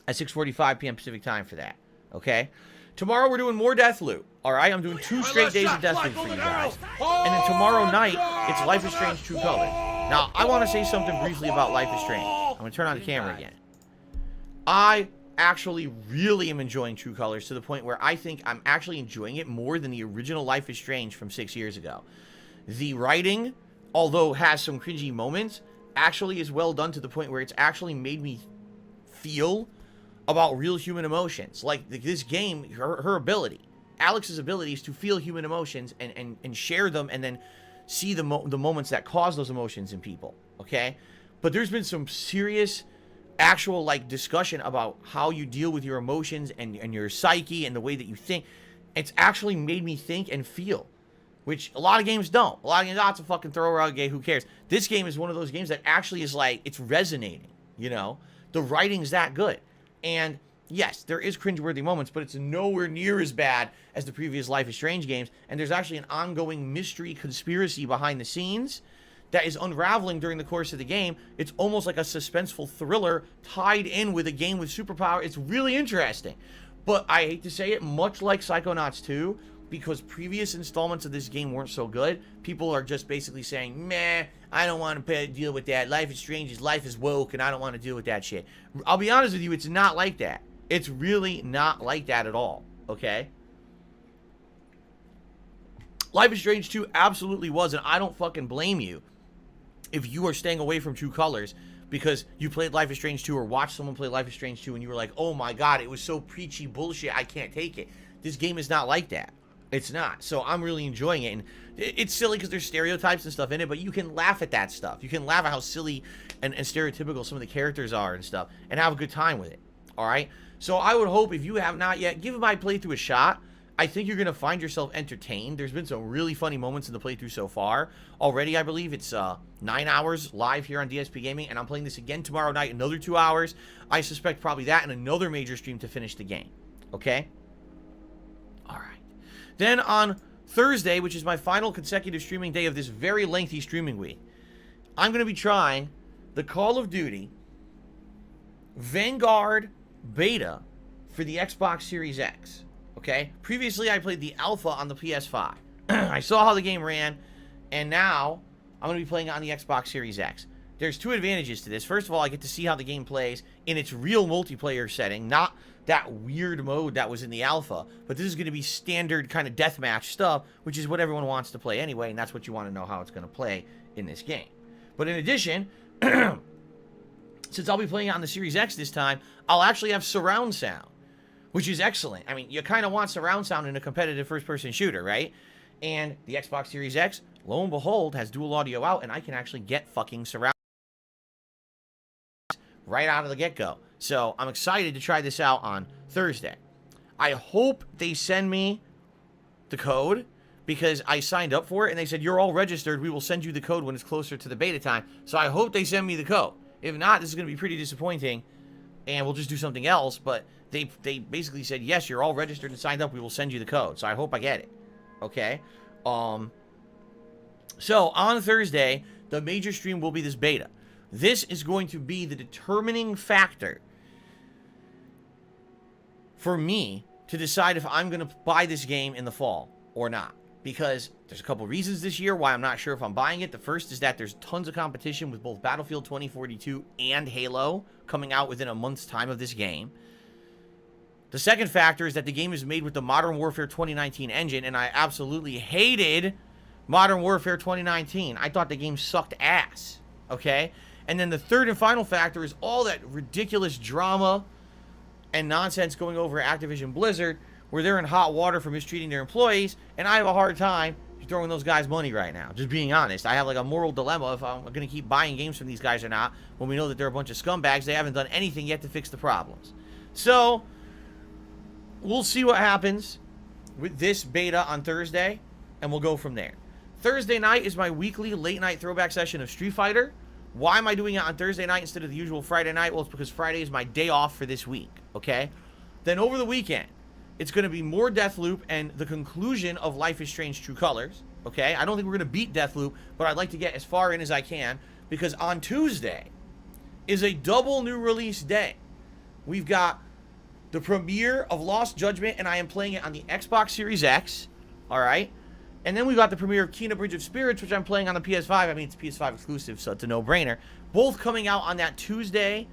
at 6:45 p.m. Pacific time for that. Okay? Tomorrow we're doing more Deathloop. Alright? I'm doing 2 straight days of Deathloop for you guys. And then tomorrow night, it's Life is Strange True Colors. Now, I want to say something briefly about Life is Strange. I'm going to turn on the camera again. I actually really am enjoying True Colors to the point where I think I'm actually enjoying it more than the original Life is Strange from 6 years ago. The writing, although has some cringy moments, actually is well done to the point where it's actually made me feel about real human emotions. Like this game, her ability, Alex's ability is to feel human emotions and share them and then see the moments that cause those emotions in people, okay? But there's been some serious actual like discussion about how you deal with your emotions and your psyche and the way that you think. It's actually made me think and feel, which a lot of games don't. A lot of games, it's a fucking throw around game, who cares? This game is one of those games that actually is like, it's resonating, you know? The writing's that good. And yes, there is cringeworthy moments, but it's nowhere near as bad as the previous Life is Strange games. And there's actually an ongoing mystery conspiracy behind the scenes that is unraveling during the course of the game. It's almost like a suspenseful thriller tied in with a game with superpower. It's really interesting. But I hate to say it, much like Psychonauts 2, because previous installments of this game weren't so good, people are just basically saying, meh, I don't want to deal with that. Life is Strange, life is woke, and I don't want to deal with that shit. I'll be honest with you, it's not like that. It's really not like that at all, okay? Life is Strange 2 absolutely was, and I don't fucking blame you if you are staying away from True Colors because you played Life is Strange 2 or watched someone play Life is Strange 2 and you were like, oh my god, it was so preachy bullshit, I can't take it. This game is not like that. It's not. So I'm really enjoying it. And it's silly because there's stereotypes and stuff in it, but you can laugh at that stuff. You can laugh at how silly and stereotypical some of the characters are and stuff and have a good time with it. Alright? So I would hope if you have not yet, give my playthrough a shot. I think you're going to find yourself entertained. There's been some really funny moments in the playthrough so far. Already, I believe it's 9 hours live here on DSP Gaming, and I'm playing this again tomorrow night, another 2 hours. I suspect probably that and another major stream to finish the game. Okay? Alright. Then on Thursday, which is my final consecutive streaming day of this very lengthy streaming week, I'm going to be trying the Call of Duty Vanguard Beta for the Xbox Series X. Okay? Previously, I played the alpha on the PS5. I saw how the game ran, and now I'm going to be playing it on the Xbox Series X. There's 2 advantages to this. First of all, I get to see how the game plays in its real multiplayer setting, not that weird mode that was in the alpha, but this is going to be standard kind of deathmatch stuff, which is what everyone wants to play anyway, and that's what you want to know how it's going to play in this game. But in addition, since I'll be playing it on the Series X this time, I'll actually have surround sound, which is excellent. I mean, you kind of want surround sound in a competitive first-person shooter, right? And the Xbox Series X, lo and behold, has dual audio out, and I can actually get fucking surround right out of the get-go. So I'm excited to try this out on Thursday. I hope they send me the code because I signed up for it, and they said, you're all registered. We will send you the code when it's closer to the beta time. So I hope they send me the code. If not, this is going to be pretty disappointing, and we'll just do something else. But they basically said, yes, you're all registered and signed up. We will send you the code. So I hope I get it. Okay? So on Thursday, the major stream will be this beta. This is going to be the determining factor for me to decide if I'm going to buy this game in the fall or not. Because there's a couple reasons this year why I'm not sure if I'm buying it. The first is that there's tons of competition with both Battlefield 2042 and Halo coming out within a month's time of this game. The second factor is that the game is made with the Modern Warfare 2019 engine, and I absolutely hated Modern Warfare 2019. I thought the game sucked ass, okay? And then the third and final factor is all that ridiculous drama and nonsense going over at Activision Blizzard, where they're in hot water for mistreating their employees, and I have a hard time throwing those guys money right now. Just being honest. I have like a moral dilemma if I'm going to keep buying games from these guys or not, when we know that they're a bunch of scumbags. They haven't done anything yet to fix the problems. So, we'll see what happens with this beta on Thursday, and we'll go from there. Thursday night is my weekly late-night throwback session of Street Fighter. Why am I doing it on Thursday night instead of the usual Friday night? Well, it's because Friday is my day off for this week, okay? Then over the weekend, it's going to be more Deathloop and the conclusion of Life is Strange True Colors, okay? I don't think we're going to beat Deathloop, but I'd like to get as far in as I can, because on Tuesday is a double new release day. We've got the premiere of Lost Judgment, and I am playing it on the Xbox Series X, all right? And then we got the premiere of Kena Bridge of Spirits, which I'm playing on the PS5. I mean, it's PS5 exclusive, so it's a no-brainer. Both coming out on that Tuesday,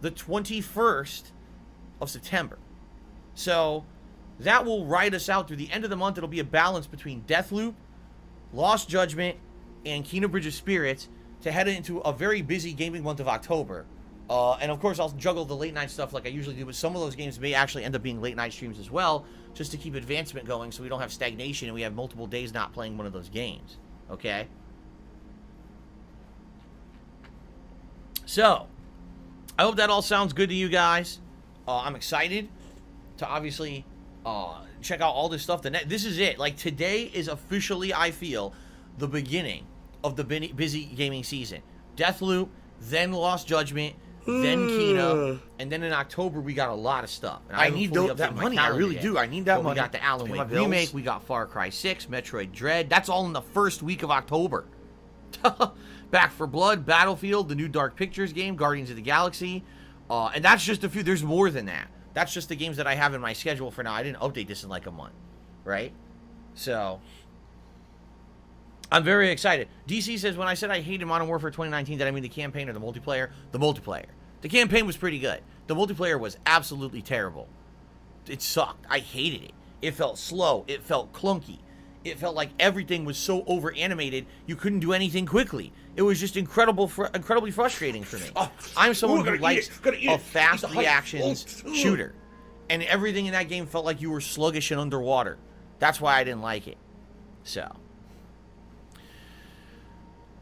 the 21st of September. So that will ride us out through the end of the month. It'll be a balance between Deathloop, Lost Judgment, and Kena Bridge of Spirits to head into a very busy gaming month of October. And of course, I'll juggle the late night stuff like I usually do, but some of those games may actually end up being late night streams as well, just to keep advancement going so we don't have stagnation and we have multiple days not playing one of those games. Okay? So, I hope that all sounds good to you guys. I'm excited to obviously check out all this stuff. This is it. Like, today is officially, I feel, the beginning of the busy gaming season. Deathloop, then Lost Judgment, then Kena, and then in October we got a lot of stuff. And I need that money. I really do. I need that money. We got the Alan Wake remake. We got Far Cry 6, Metroid Dread. That's all in the first week of October. Back 4 Blood, Battlefield, the new Dark Pictures game, Guardians of the Galaxy, and that's just a few. There's more than that. That's just the games that I have in my schedule for now. I didn't update this in like a month, right? So I'm very excited. DC says, when I said I hated Modern Warfare 2019, did I mean the campaign or the multiplayer? The multiplayer. The campaign was pretty good. The multiplayer was absolutely terrible. It sucked. I hated it. It felt slow. It felt clunky. It felt like everything was so over-animated, you couldn't do anything quickly. It was just incredibly frustrating for me. I'm someone who likes a fast reactions shooter. And everything in that game felt like you were sluggish and underwater. That's why I didn't like it. So.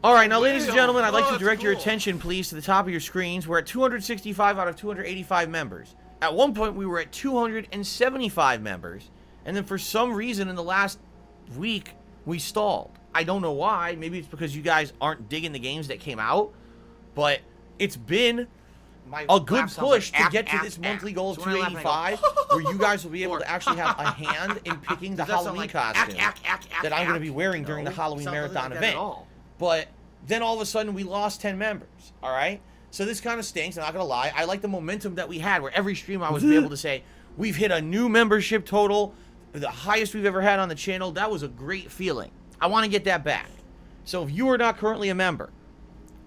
Alright, now ladies and gentlemen, I'd like to direct your attention, please, to the top of your screens. We're at 265 out of 285 members. At one point, we were at 275 members. And then for some reason, in the last week, we stalled. I don't know why. Maybe it's because you guys aren't digging the games that came out. But it's been a good push to get to this monthly goal of 285, where you guys will be able to actually have a hand in picking the Halloween costume that I'm going to be wearing during the Halloween Marathon event. But then all of a sudden, we lost 10 members, all right? So this kind of stinks, I'm not going to lie. I like the momentum that we had, where every stream I was able to say, we've hit a new membership total, the highest we've ever had on the channel. That was a great feeling. I want to get that back. So if you are not currently a member,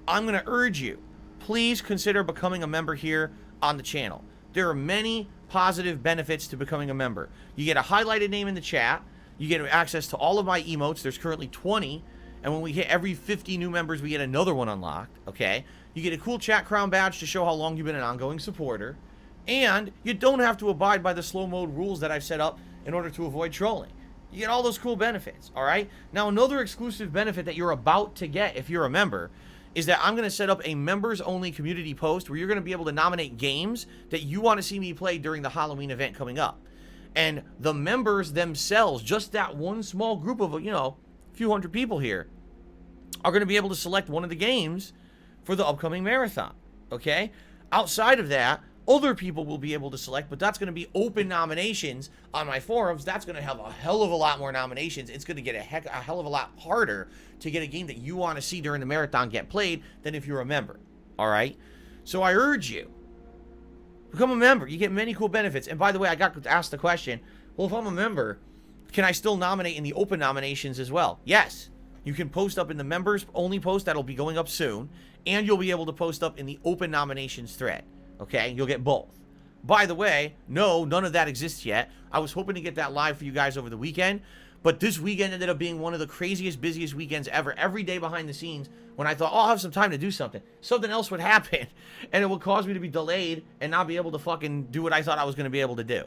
I'm going to urge you, please consider becoming a member here on the channel. There are many positive benefits to becoming a member. You get a highlighted name in the chat. You get access to all of my emotes. There's currently 20. And when we hit every 50 new members, we get another one unlocked, okay? You get a cool chat crown badge to show how long you've been an ongoing supporter. And you don't have to abide by the slow mode rules that I've set up in order to avoid trolling. You get all those cool benefits, all right? Now, another exclusive benefit that you're about to get if you're a member is that I'm going to set up a members-only community post where you're going to be able to nominate games that you want to see me play during the Halloween event coming up. And the members themselves, just that one small group of, you know, a few hundred people here, are going to be able to select one of the games for the upcoming marathon, okay? Outside of that, other people will be able to select, but that's going to be open nominations on my forums. That's going to have a hell of a lot more nominations. It's going to get a hell of a lot harder to get a game that you want to see during the marathon get played than if you're a member, All right? So I urge you, become a member. You get many cool benefits. And by the way, I got asked the question, well, if I'm a member, can I still nominate in the open nominations as well? Yes. You can post up in the members only post that'll be going up soon, and you'll be able to post up in the open nominations thread. Okay? You'll get both. By the way, no, none of that exists yet. I was hoping to get that live for you guys over the weekend, but this weekend ended up being one of the craziest, busiest weekends ever. Every day behind the scenes, when I thought, oh, I'll have some time to do something, something else would happen, and it would cause me to be delayed and not be able to fucking do what I thought I was going to be able to do.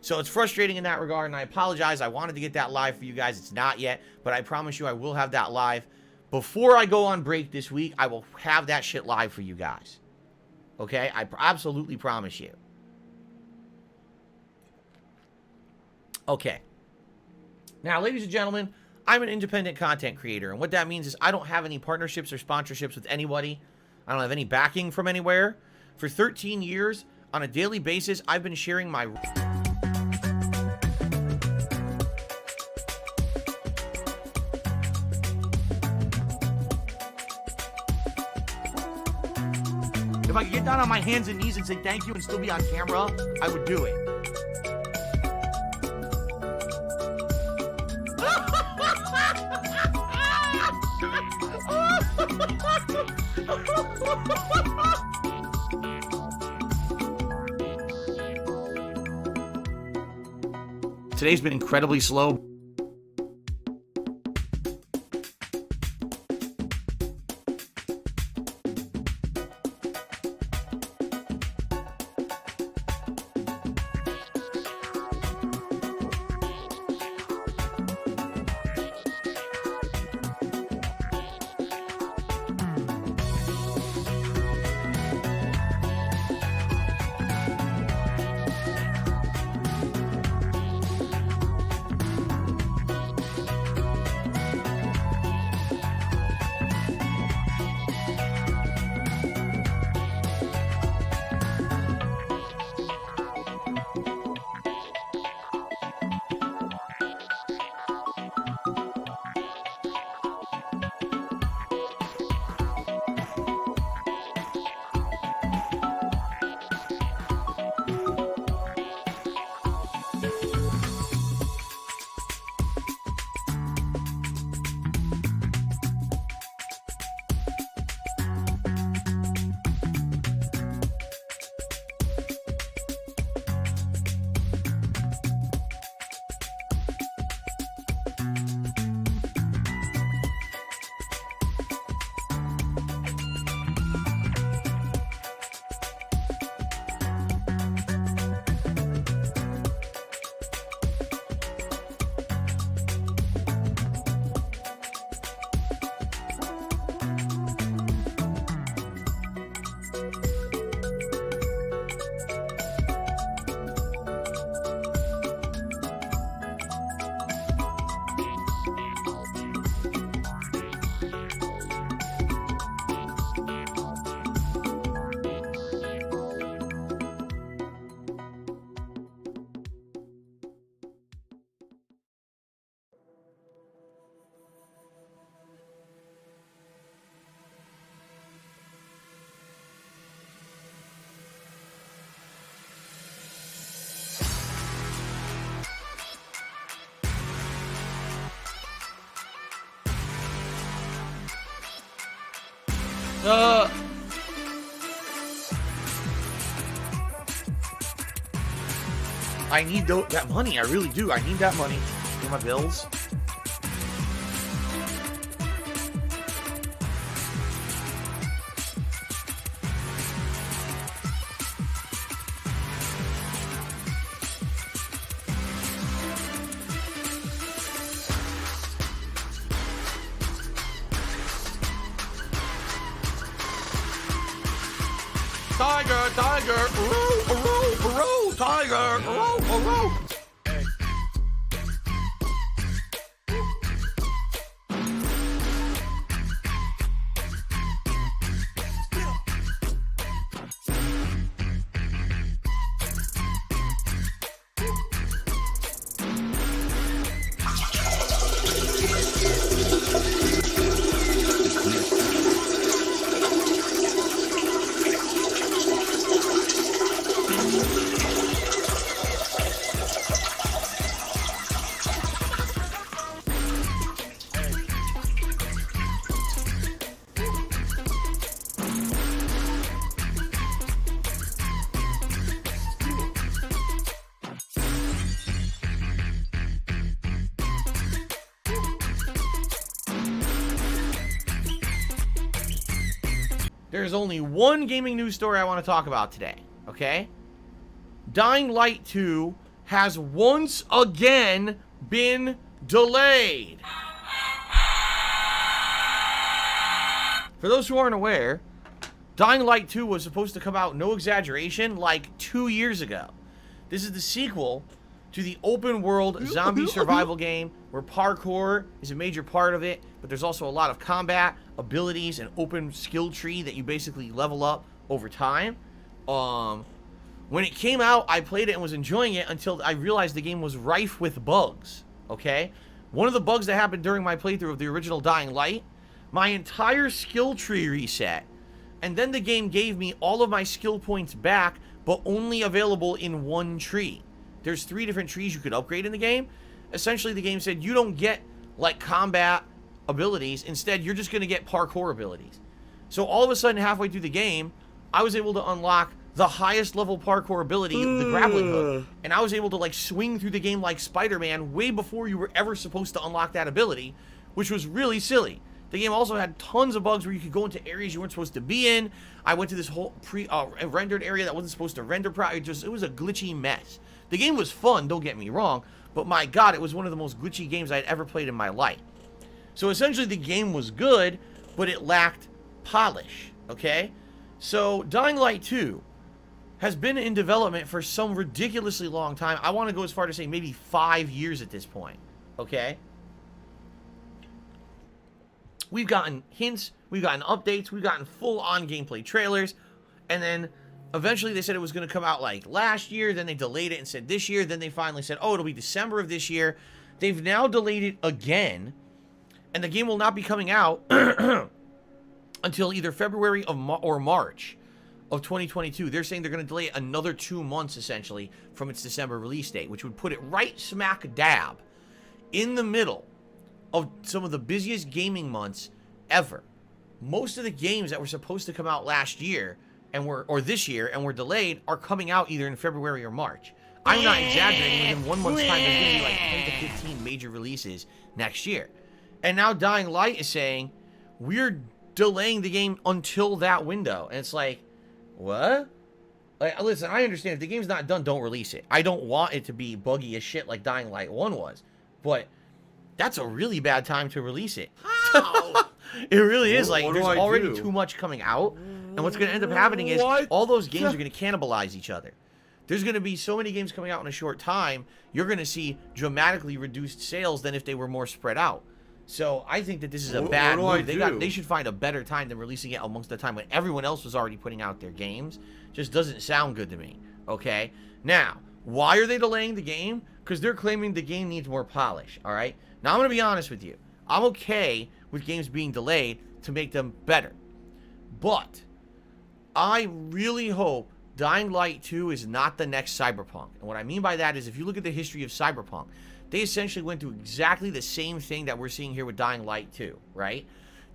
So it's frustrating in that regard, and I apologize. I wanted to get that live for you guys. It's not yet, but I promise you I will have that live. Before I go on break this week, I will have that shit live for you guys. Okay? I absolutely promise you. Okay. Now, ladies and gentlemen, I'm an independent content creator, and what that means is I don't have any partnerships or sponsorships with anybody. I don't have any backing from anywhere. For 13 years, on a daily basis, I've been sharing my... If I could get down on my hands and knees and say thank you and still be on camera, I would do it. Today's been incredibly slow. I need that money. I really do. I need that money for my bills. Tiger, tiger, tiger, there's only one gaming news story I want to talk about today, okay? Dying Light 2 has once again been delayed. For those who aren't aware, Dying Light 2 was supposed to come out, no exaggeration, like 2 years ago. This is the sequel to the open world zombie survival game where parkour is a major part of it, but there's also a lot of combat, abilities, and open skill tree that you basically level up over time. When it came out, I played it and was enjoying it until I realized the game was rife with bugs, okay? One of the bugs that happened during my playthrough of the original Dying Light, my entire skill tree reset, and then the game gave me all of my skill points back, but only available in one tree. There's 3 different trees you could upgrade in the game. Essentially, the game said you don't get, like, combat abilities. Instead, you're just going to get parkour abilities. So all of a sudden, halfway through the game, I was able to unlock the highest level parkour ability, the grappling hook. And I was able to, like, swing through the game like Spider-Man way before you were ever supposed to unlock that ability, which was really silly. The game also had tons of bugs where you could go into areas you weren't supposed to be in. I went to this whole rendered area that wasn't supposed to render properly. It was a glitchy mess. The game was fun, don't get me wrong, but my God, it was one of the most glitchy games I'd ever played in my life. So essentially the game was good, but it lacked polish, okay? So Dying Light 2 has been in development for some ridiculously long time. I want to go as far to say maybe 5 years at this point, okay? We've gotten hints, we've gotten updates, we've gotten full-on gameplay trailers, and then eventually they said it was going to come out like last year, then they delayed it and said this year, then they finally said, oh, it'll be December of this year. They've now delayed it again, and the game will not be coming out until either February or March of 2022. They're saying they're going to delay it another 2 months, essentially, from its December release date, which would put it right smack dab in the middle of some of the busiest gaming months ever. Most of the games that were supposed to come out last year or this year and were delayed are coming out either in February or March. I'm not exaggerating. Within 1 month's time, there's going to be like 10 to 15 major releases next year. And now Dying Light is saying, we're delaying the game until that window. And it's like, what? Like, listen, I understand. If the game's not done, don't release it. I don't want it to be buggy as shit like Dying Light 1 was. But that's a really bad time to release it. It really is. Like, there's already too much coming out. And what's going to end up happening is all those games are going to cannibalize each other. There's going to be so many games coming out in a short time, you're going to see dramatically reduced sales than if they were more spread out. So I think that this is a bad move. They should find a better time than releasing it amongst the time when everyone else was already putting out their games. Just doesn't sound good to me. Okay? Now, why are they delaying the game? Because they're claiming the game needs more polish. All right? Now, I'm going to be honest with you. I'm okay with games being delayed to make them better. But I really hope Dying Light 2 is not the next Cyberpunk. And what I mean by that is if you look at the history of Cyberpunk, they essentially went through exactly the same thing that we're seeing here with Dying Light 2, right?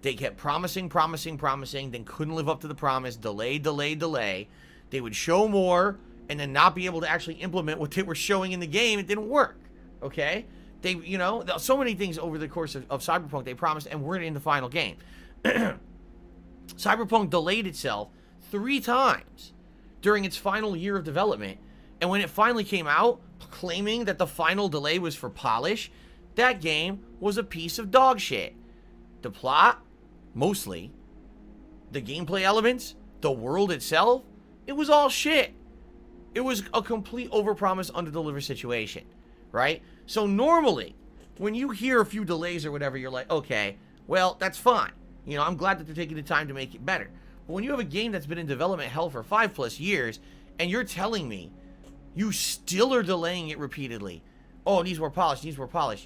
They kept promising, then couldn't live up to the promise, delay. They would show more and then not be able to actually implement what they were showing in the game. It didn't work, okay? They, you know, so many things over the course of Cyberpunk they promised and weren't in the final game. Cyberpunk delayed itself 3 times during its final year of development, and when it finally came out, claiming that the final delay was for polish, that game was a piece of dog shit. The plot, mostly. The gameplay elements, the world itself, it was all shit. It was a complete overpromise, underdeliver situation, right? So normally, when you hear a few delays or whatever, you're like, okay, well, that's fine. You know, I'm glad that they're taking the time to make it better. But when you have a game that's been in development hell for 5+ years, and you're telling me you still are delaying it repeatedly, oh, it needs more polish, you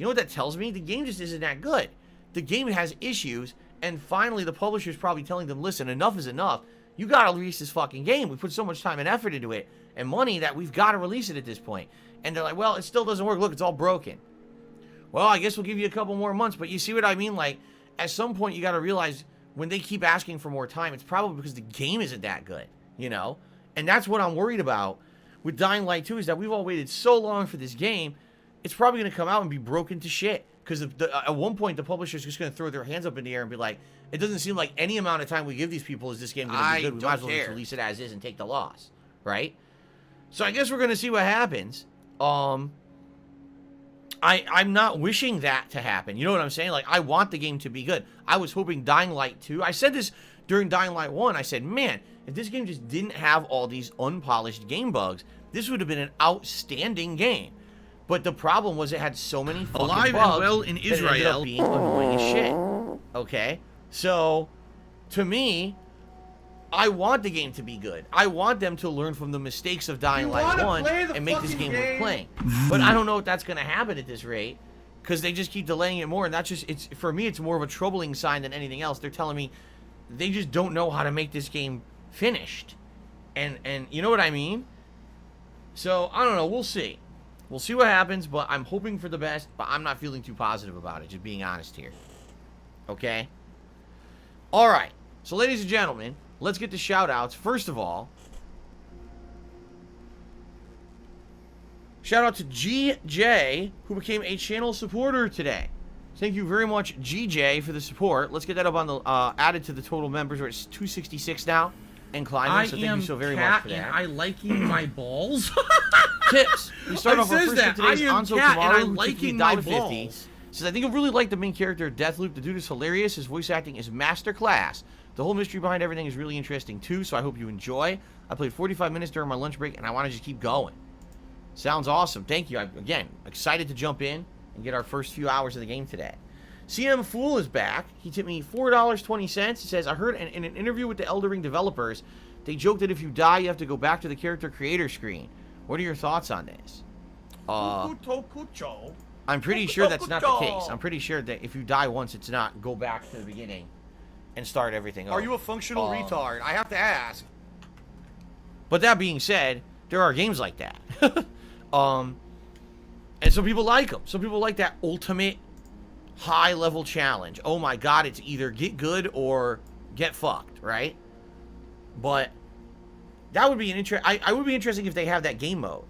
know what that tells me? The game just isn't that good. The game has issues, and finally the publisher's probably telling them, listen, enough is enough. You gotta release this fucking game. We put so much time and effort into it, and money, that we've got to release it at this point. And they're like, well, it still doesn't work. Look, it's all broken. Well, I guess we'll give you a couple more months, but you see what I mean? Like, at some point, you got to realize when they keep asking for more time, it's probably because the game isn't that good, you know? And that's what I'm worried about with Dying Light 2, is that we've all waited so long for this game, it's probably going to come out and be broken to shit. Because at one point, the publisher's just going to throw their hands up in the air and be like, it doesn't seem like any amount of time we give these people is this game going to be good. We might as well just release it as is and take the loss, right? So I guess we're going to see what happens. I'm not wishing that to happen. You know what I'm saying? Like, I want the game to be good. I was hoping Dying Light 2. I said this during Dying Light 1. I said, man, if this game just didn't have all these unpolished game bugs, this would have been an outstanding game. But the problem was it had so many fucking Alive bugs and well in that it ended up Israel. being annoying as shit. Okay? So, to me, I want the game to be good. I want them to learn from the mistakes of Dying Light 1 and make this game worth playing. But I don't know if that's going to happen at this rate, because they just keep delaying it more, and that's just, it's, for me, it's more of a troubling sign than anything else. They're telling me they just don't know how to make this game finished. And you know what I mean? So, I don't know. We'll see. We'll see what happens, but I'm hoping for the best, but I'm not feeling too positive about it, just being honest here. Okay? All right. So, ladies and gentlemen, let's get to shout-outs. First of all, shout out to GJ, who became a channel supporter today. Thank you very much, GJ, for the support. Let's get that up on the added to the total members. We're at 266 now and climbing. So thank you so very much for that. I liking my balls. Tips. We start off our first tip today is I am Anso Cat, Tomorrow, and I'm who took me liking my $1.50. balls. Says, I think I really like the main character of Deathloop. The dude is hilarious. His voice acting is masterclass. The whole mystery behind everything is really interesting too, so I hope you enjoy. I played 45 minutes during my lunch break, and I want to just keep going. Sounds awesome. Thank you. I'm, again, excited to jump in and get our first few hours of the game today. CM Fool is back. He tipped me $4.20. He says, I heard in an interview with the Elder Ring developers, they joked that if you die, you have to go back to the character creator screen. What are your thoughts on this? I'm pretty sure that's not the case. I'm pretty sure that if you die once, it's not go back to the beginning and start everything over. Are you a functional retard? I have to ask. But that being said, there are games like that. And some people like them. Some people like that ultimate high-level challenge. Oh my god, it's either get good or get fucked, right? But that would be an I would be interesting if they have that game mode.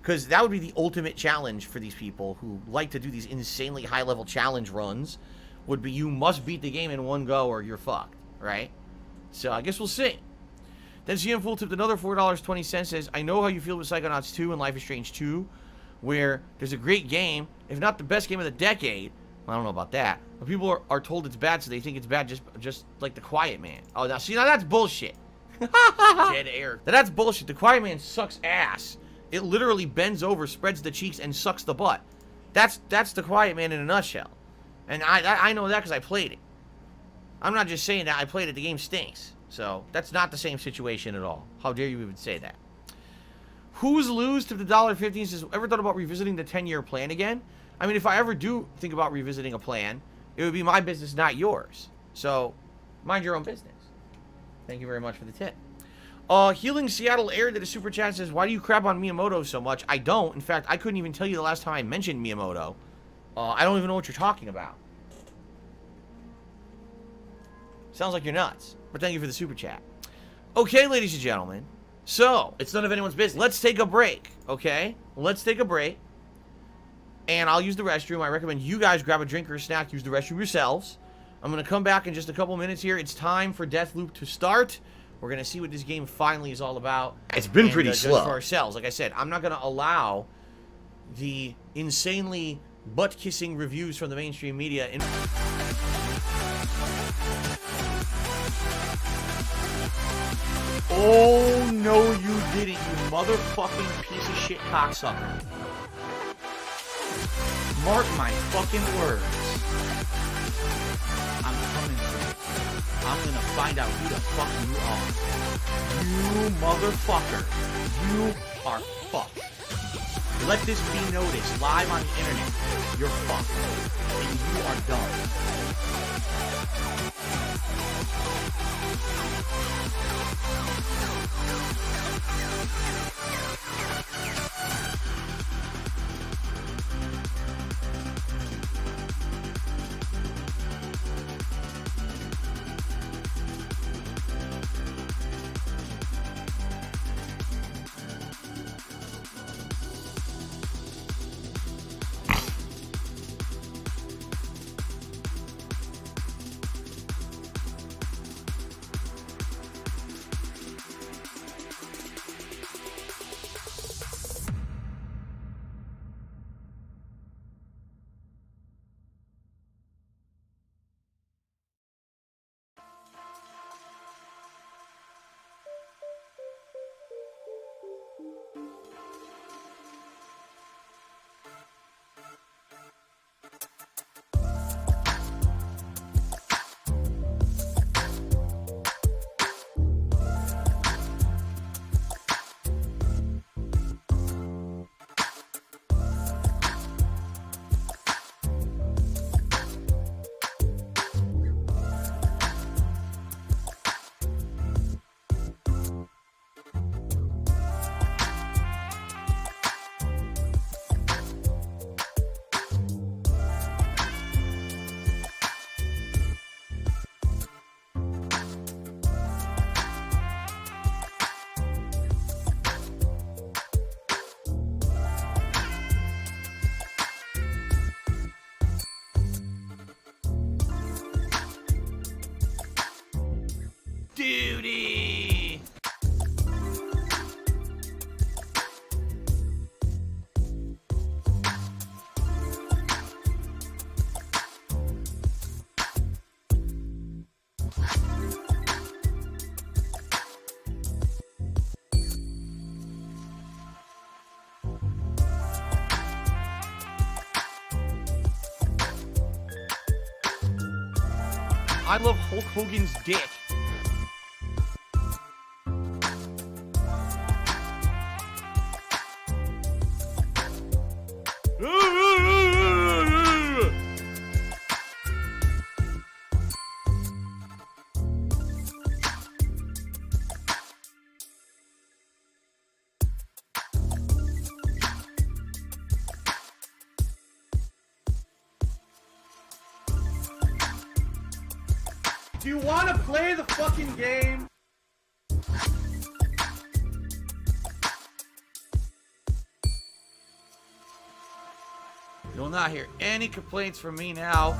Because that would be the ultimate challenge for these people who like to do these insanely high-level challenge runs. Would be you must beat the game in one go or you're fucked, right? So I guess we'll see. Then CM Fool tipped another $4.20. Says, I know how you feel with Psychonauts 2 and Life is Strange 2, where there's a great game, if not the best game of the decade. I don't know about that. But people are told it's bad, so they think it's bad just like The Quiet Man. Oh, now see, now that's bullshit. Dead air. Now that's bullshit. The Quiet Man sucks ass. It literally bends over, spreads the cheeks, and sucks the butt. That's The Quiet Man in a nutshell. And I know that because I played it. I'm not just saying that. I played it. The game stinks. So, that's not the same situation at all. How dare you even say that? Who's Lose to the $1.50 says, ever thought about revisiting the 10-year plan again? I mean, if I ever do think about revisiting a plan, it would be my business, not yours. So, mind your own business. Thank you very much for the tip. Healing Seattle Air did a super chat says, why do you crap on Miyamoto so much? I don't. In fact, I couldn't even tell you the last time I mentioned Miyamoto. I don't even know what you're talking about. Sounds like you're nuts. But thank you for the super chat. Okay, ladies and gentlemen. So, it's none of anyone's business. Let's take a break, okay? Let's take a break. And I'll use the restroom. I recommend you guys grab a drink or a snack. Use the restroom yourselves. I'm going to come back in just a couple minutes here. It's time for Deathloop to start. We're going to see what this game finally is all about. It's been pretty slow. For ourselves. Like I said, I'm not going to allow the insanely butt-kissing reviews from the mainstream media. Oh, no, you didn't, you motherfucking piece of shit cocksucker. Mark my fucking words. I'm coming for you. I'm gonna find out who the fuck you are. You motherfucker. You are fucked. Let this be noticed live on the internet. You're fucked. And you are done. I love Hulk Hogan's dick. Do you want to play the fucking game? You'll not hear any complaints from me now.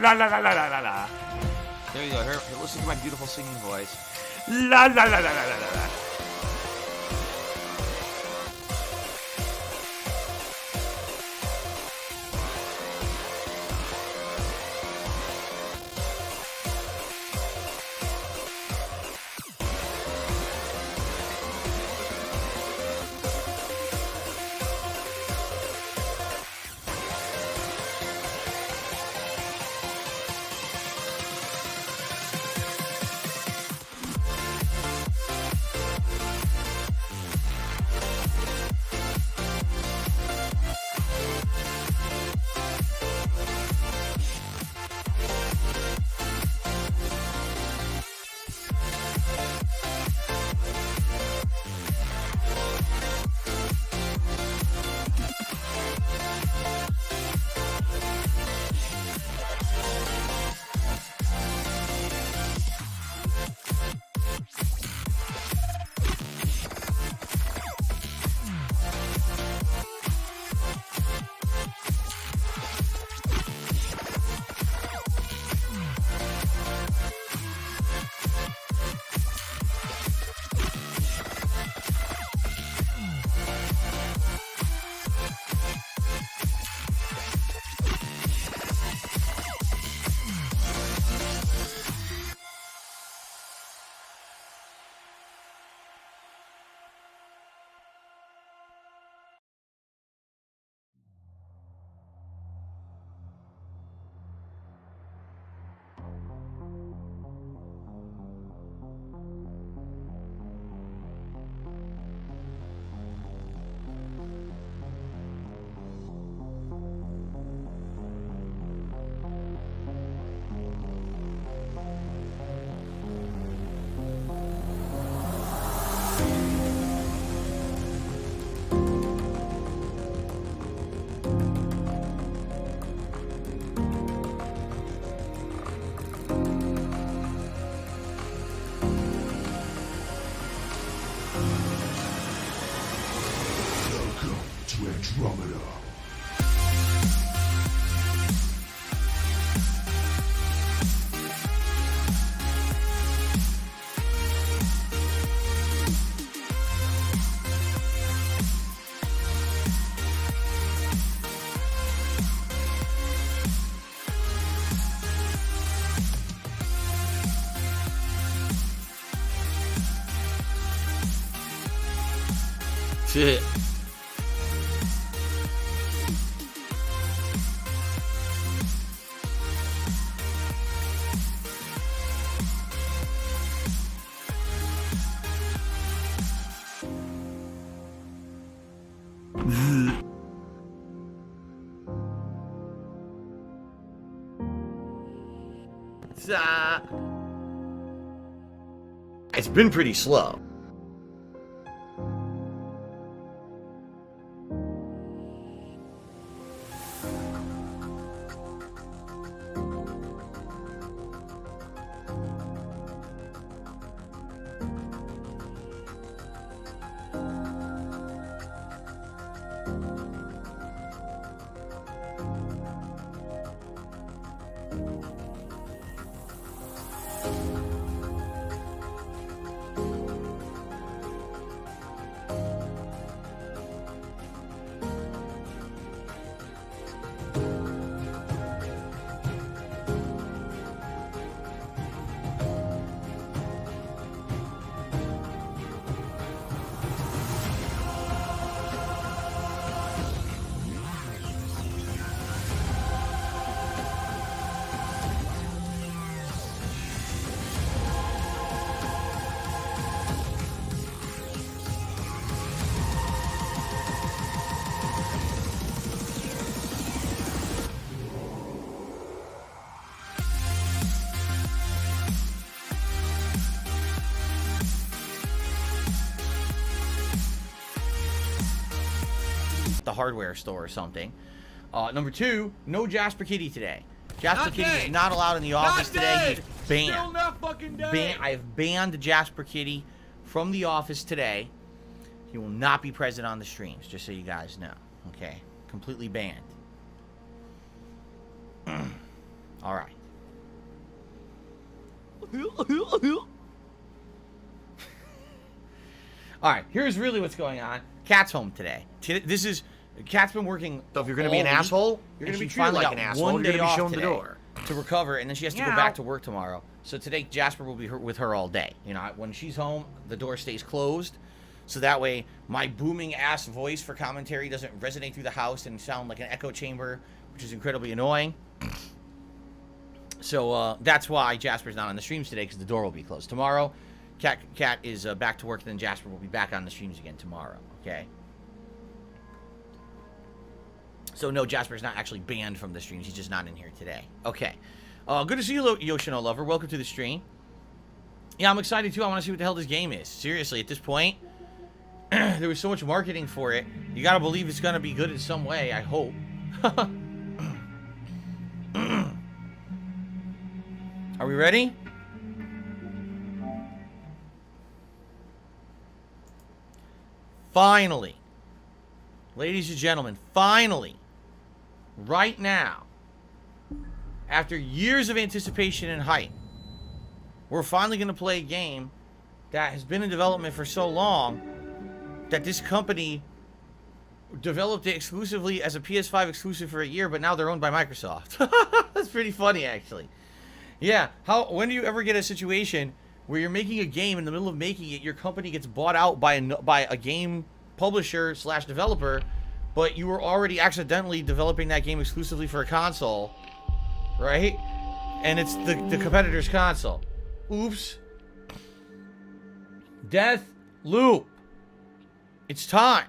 La la la la la la la. There you go. Here, listen to my beautiful singing voice. La la la la la la la. Andromeda. Shit. It's been pretty slow. The hardware store or something. Number 2, no Jasper Kitty today. Jasper Kitty is not allowed in the office today. He's banned. Still not fucking dead. I have banned Jasper Kitty from the office today. He will not be present on the streams, just so you guys know. Okay? Completely banned. All right. All right, here's really what's going on. Cat's home today. Cat's been working. So if you're going to be an asshole, you're going to be treated like an asshole. You're going to be shown the door to recover, and then she has to go back to work tomorrow. So today, Jasper will be with her all day. You know, when she's home, the door stays closed, so that way my booming ass voice for commentary doesn't resonate through the house and sound like an echo chamber, which is incredibly annoying. So that's why Jasper's not on the streams today, because the door will be closed tomorrow. Cat is back to work, and then Jasper will be back on the streams again tomorrow. Okay. So no, Jasper's not actually banned from the streams. He's just not in here today. Okay. Good to see you, Yoshino Lover. Welcome to the stream. Yeah, I'm excited too. I want to see what the hell this game is. Seriously, at this point, there was so much marketing for it. You gotta believe it's gonna be good in some way, I hope. Are we ready? Finally. Ladies and gentlemen, finally. Right now, after years of anticipation and hype, we're finally going to play a game that has been in development for so long that this company developed it exclusively as a PS5 exclusive for a year, but now they're owned by Microsoft. That's pretty funny, actually. Yeah, when do you ever get a situation where you're making a game, in the middle of making it, your company gets bought out by a game publisher / developer, but you were already accidentally developing that game exclusively for a console, right? And it's the competitor's console. Oops. Death Loop. It's time.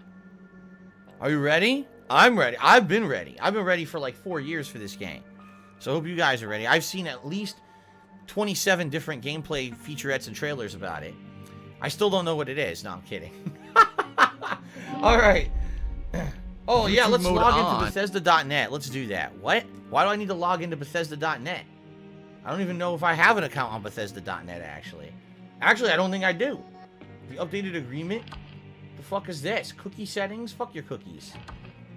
Are you ready? I'm ready. I've been ready. I've been ready for like 4 years for this game. So I hope you guys are ready. I've seen at least 27 different gameplay featurettes and trailers about it. I still don't know what it is. No, I'm kidding. All right. Oh, yeah, let's log into Bethesda.net. Let's do that. What? Why do I need to log into Bethesda.net? I don't even know if I have an account on Bethesda.net, actually. Actually, I don't think I do. The updated agreement? The fuck is this? Cookie settings? Fuck your cookies.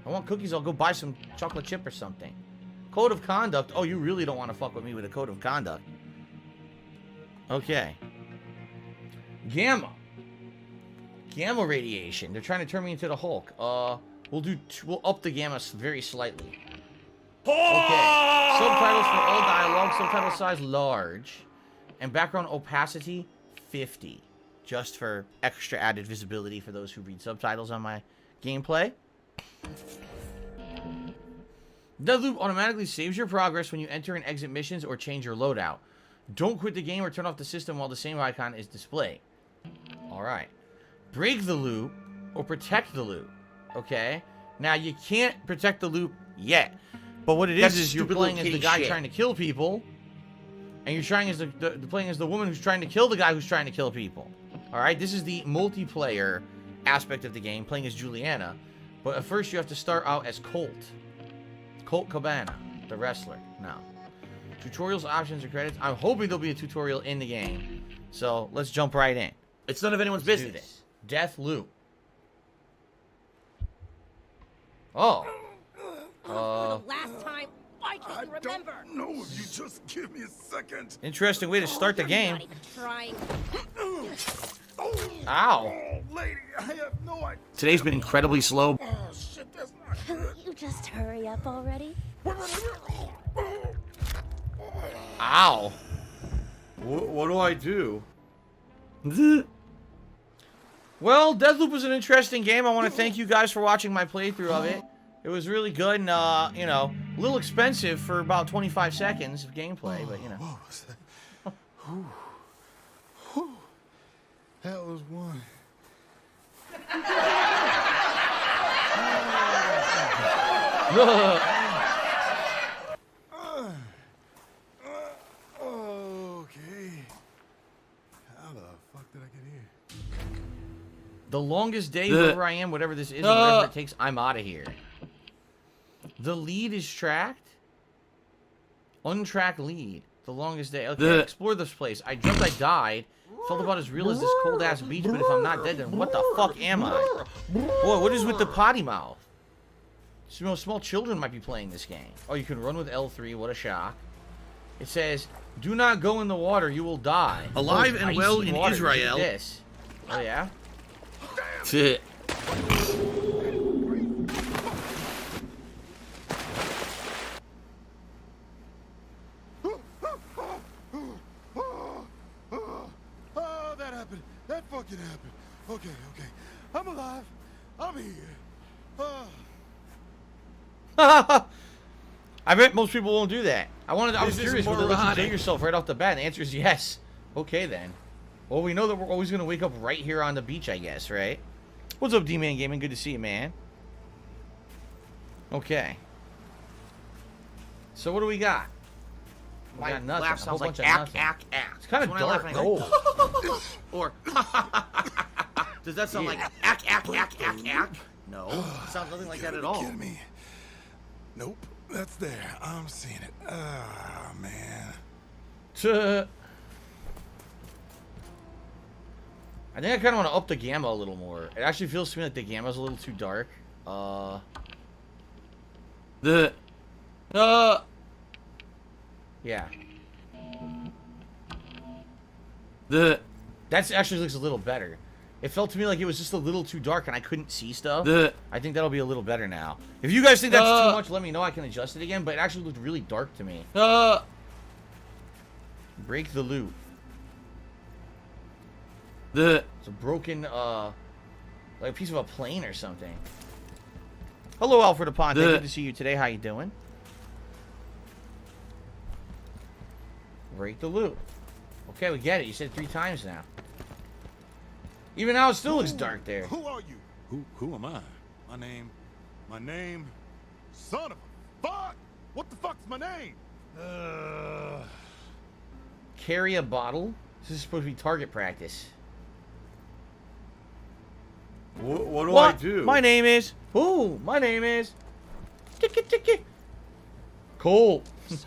I want cookies, I'll go buy some chocolate chip or something. Code of conduct. Oh, you really don't want to fuck with me with a code of conduct. Okay. Gamma. Gamma radiation. They're trying to turn me into the Hulk. We'll up the gamma very slightly. Okay. Subtitles for all dialogue. Subtitle size large. And background opacity 50. Just for extra added visibility for those who read subtitles on my gameplay. Deathloop automatically saves your progress when you enter and exit missions or change your loadout. Don't quit the game or turn off the system while the same icon is displayed. Alright. Break the loop or protect the loop. Okay? Now, you can't protect the loop yet. But what it is you're playing as the guy trying to kill people. And you're trying as playing as the woman who's trying to kill the guy who's trying to kill people. Alright? This is the multiplayer aspect of the game, playing as Juliana. But at first you have to start out as Colt. Colt Cabana, the wrestler. No. Tutorials, options, or credits. I'm hoping there'll be a tutorial in the game. So, let's jump right in. It's none of anyone's business. Death Loop. Oh. Last time, why can't you remember? No, if you just give me a second. Interesting way to start the game. Not even trying. Ow. Oh, lady, I have no idea. Today's been incredibly slow. Oh, shit, that's not good. You just hurry up already. Ow. What do I do? Well, Deathloop was an interesting game. I want to thank you guys for watching my playthrough of it. It was really good and, you know, a little expensive for about 25 seconds of gameplay, but, you know. What was that? That was one. Okay. How the fuck did I get here? The longest day, wherever I am, whatever this is, whatever it takes, I'm out of here. The lead is tracked. Untracked lead. The longest day. Okay, explore this place. I jumped, I died. Felt about as real as this cold-ass beach, but if I'm not dead, then what the fuck am I? Boy, what is with the potty mouth? Small children might be playing this game. Oh, you can run with L3. What a shock. It says, do not go in the water. You will die. Alive and well in water. Israel. Look at this. Oh, yeah? Oh, that happened. That fucking happened. Okay. I'm alive. I'm here. I bet most people won't do that. I was curious whether you kill yourself right off the bat. And the answer is yes. Okay, then. Well, we know that we're always going to wake up right here on the beach, I guess, right? What's up, D-Man Gaming? Good to see you, man. Okay. So what do we got? We got nothing. Laugh sounds like ack. It's kind of dark. Oh. Or does that sound like ack? No, it sounds nothing like that at all. Kidding me? Nope, that's there. I'm seeing it. Ah, man. I think I kind of want to up the gamma a little more. It actually feels to me like the gamma's a little too dark. Yeah. That actually looks a little better. It felt to me like it was just a little too dark and I couldn't see stuff. I think that'll be a little better now. If you guys think that's too much, let me know. I can adjust it again, but it actually looked really dark to me. Break the loop. It's a broken, like a piece of a plane or something. Hello, Alfred Aponte. Good to see you today. How you doing? Break the loop. Okay, we get it. You said it 3 times now. Even now, it still looks dark there. Who are you? Who am I? My name. Son of a fuck! What the fuck's my name? Carry a bottle. This is supposed to be target practice. What do I do? My name is. Ooh, my name is. Tiki. Cool. You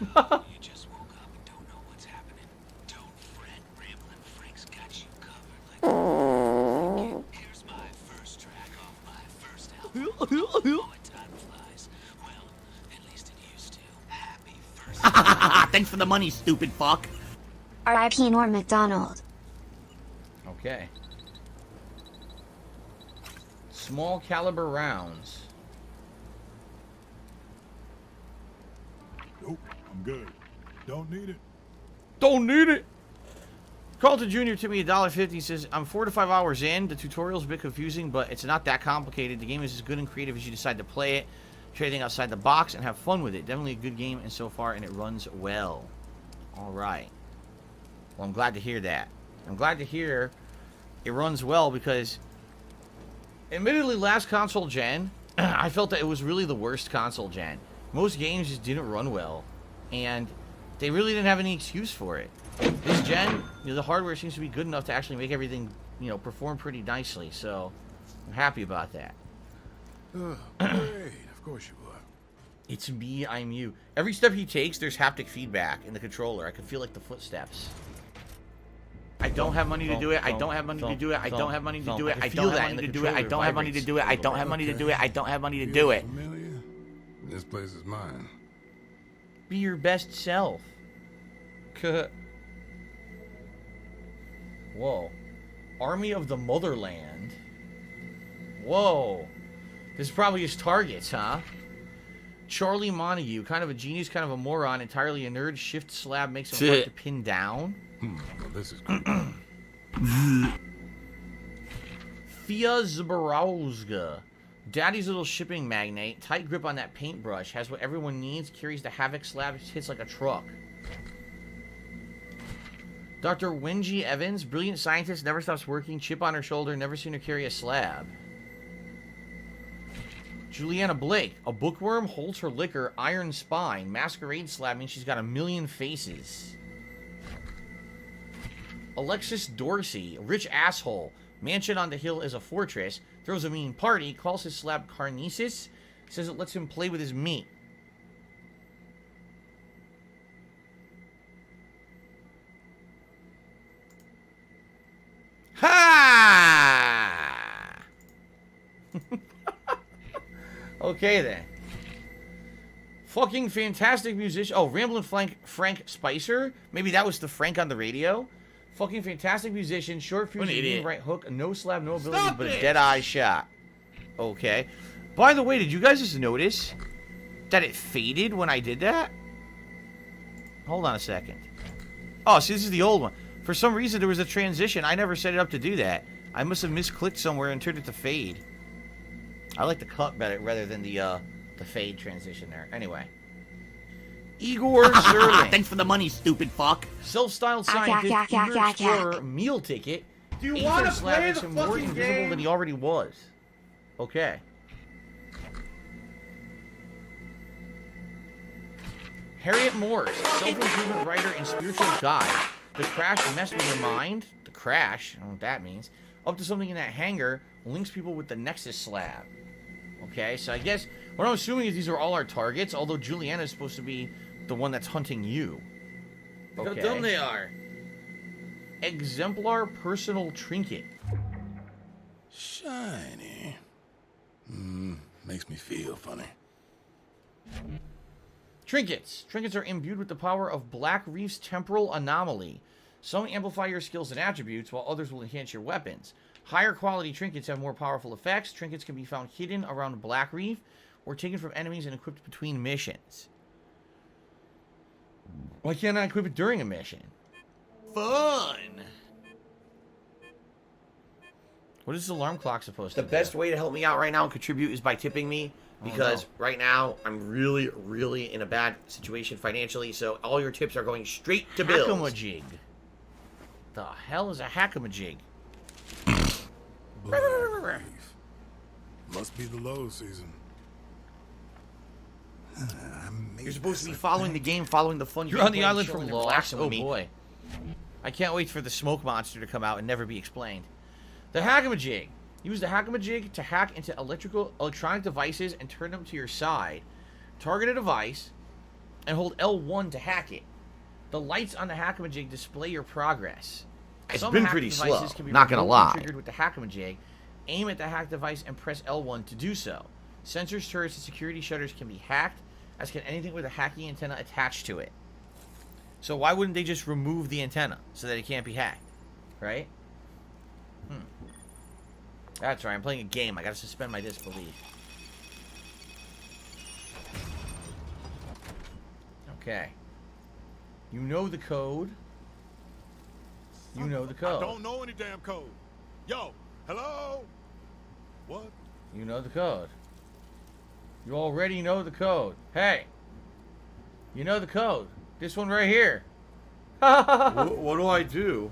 just woke up and don't know what's happening. Don't fret, Ramblin' Frank's got you covered. Like here's my first track off my first album. Oh, time flies. Thanks for the money, stupid fuck. R.I.P. Norm MacDonald. Okay. Small caliber rounds. Nope, I'm good. Don't need it. Don't need it. Carlton Jr. to me $1.50 says, I'm 4 to 5 hours in. The tutorial's a bit confusing, but it's not that complicated. The game is as good and creative as you decide to play it. Try anything outside the box and have fun with it. Definitely a good game and so far, and it runs well. Alright. Well, I'm glad to hear that. I'm glad to hear it runs well because, admittedly, last console gen, I felt that it was really the worst console gen. Most games just didn't run well, and they really didn't have any excuse for it. This gen, the hardware seems to be good enough to actually make everything, perform pretty nicely, so I'm happy about that. Great, of course you are. It's me, I'm you. Every step he takes, there's haptic feedback in the controller. I can feel like the footsteps. I don't have money to do it. I don't have money to do it. I don't have money to do it. I don't have money to do it. I don't have money to do it. I don't have money to do it. I don't have money to do it. Familiar? This place is mine. Be your best self. Whoa. Army of the Motherland. Whoa. This is probably his targets, huh? Charlie Montague, kind of a genius, kind of a moron, entirely a nerd. Shift slab makes him hard to pin down. Well, this is good. Fia Zborowska. Daddy's little shipping magnate. Tight grip on that paintbrush. Has what everyone needs. Carries the Havoc slab. Hits like a truck. Dr. Wenji Evans. Brilliant scientist. Never stops working. Chip on her shoulder. Never seen her carry a slab. Juliana Blake. A bookworm. Holds her liquor. Iron spine. Masquerade slab means she's got a million faces. Alexis Dorsey. Rich asshole. Mansion on the hill is a fortress. Throws a mean party. Calls his slab carnices. Says it lets him play with his meat. Ha! Okay then. Fucking fantastic musician. Oh, Ramblin' Frank Spicer. Maybe that was the Frank on the radio. Fucking fantastic musician. Short fuse, right hook. No slab, no ability, but a dead eye shot. Okay. By the way, did you guys just notice that it faded when I did that? Hold on a second. Oh, see, this is the old one. For some reason, there was a transition. I never set it up to do that. I must have misclicked somewhere and turned it to fade. I like the cut better rather than the fade transition there. Anyway. Igor Zerling. Thanks for the money, stupid fuck. Self-styled scientist, eager explorer, meal ticket. Do you want to play the more fucking invisible game? than he already was. Okay. Harriet Morse, self-improvement writer and spiritual guide. The crash messed with your mind. The crash, I don't know what that means. Up to something in that hangar links people with the Nexus slab. Okay, so I guess what I'm assuming is these are all our targets, although Juliana is supposed to be the one that's hunting you. Look how dumb they are. Exemplar personal trinket. Shiny. Makes me feel funny. Trinkets. Trinkets are imbued with the power of Black Reef's temporal anomaly. Some amplify your skills and attributes, while others will enhance your weapons. Higher quality trinkets have more powerful effects. Trinkets can be found hidden around Black Reef or taken from enemies and equipped between missions. Why can't I equip it during a mission? Fun. What is this alarm clock supposed The to do? best way to help me out right now and contribute is by tipping me. Because right now, I'm really, really in a bad situation financially. So all your tips are going straight to bills. Hackamajig. The hell is a hackamajig? Must be the low season. You're supposed to be following the game, following the fun. You're on the island from Lost. Lost. Oh boy. I can't wait for the smoke monster to come out and never be explained. The hackamajig. Use the hackamajig to hack into electronic devices and turn them to your side. Target a device and hold L1 to hack it. The lights on the hackamajig display your progress. It's Some been hack pretty devices slow, can be not gonna remotely lie. triggered with the hackamajig. Aim at the hacked device and press L1 to do so. Sensors, turrets, and security shutters can be hacked, as can anything with a hacking antenna attached to it. So why wouldn't they just remove the antenna so that it can't be hacked? Right? That's right. I'm playing a game. I gotta suspend my disbelief. Okay. You know the code. You know the code. I don't know any damn code. Yo, hello? What? You know the code. You already know the code. Hey. You know the code. This one right here. What do I do?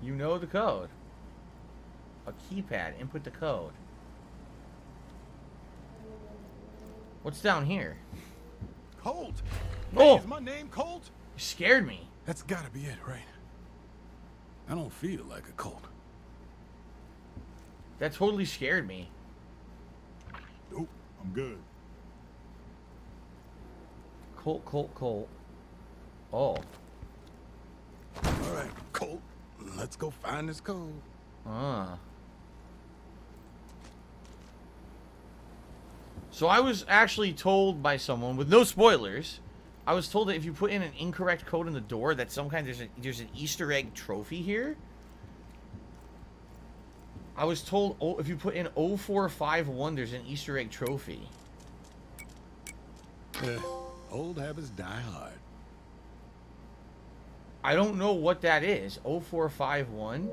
You know the code. A keypad. Input the code. What's down here? Colt. Oh! Hey, is my name Colt? You scared me. That's gotta be it, right? I don't feel like a Colt. That totally scared me. Nope, I'm good. Colt, Colt, Colt. Oh. All right, Colt. Let's go find this code. So I was actually told by someone, with no spoilers, I was told that if you put in an incorrect code in the door, that some kind there's an Easter egg trophy here. I was told if you put in 0451, there's an Easter egg trophy. Old habits die hard. I don't know what that is. 0451?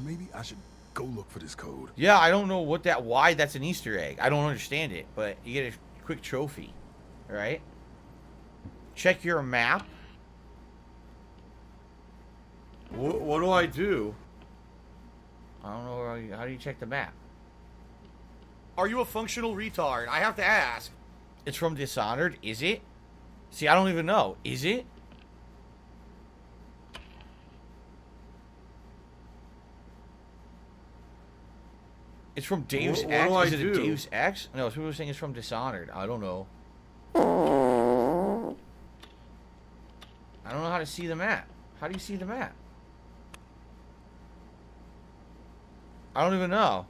Maybe I should go look for this code. Yeah, I don't know why that's an Easter egg. I don't understand it, but you get a quick trophy. Alright? Check your map. What do I do? I don't know. How do you check the map? Are you a functional retard? I have to ask. It's from Dishonored. Is it? See, I don't even know. Is it? It's from Deus Ex. What Is do it I a do? Deus Ex? No, people are saying it's from Dishonored. I don't know. I don't know how to see the map. How do you see the map? I don't even know.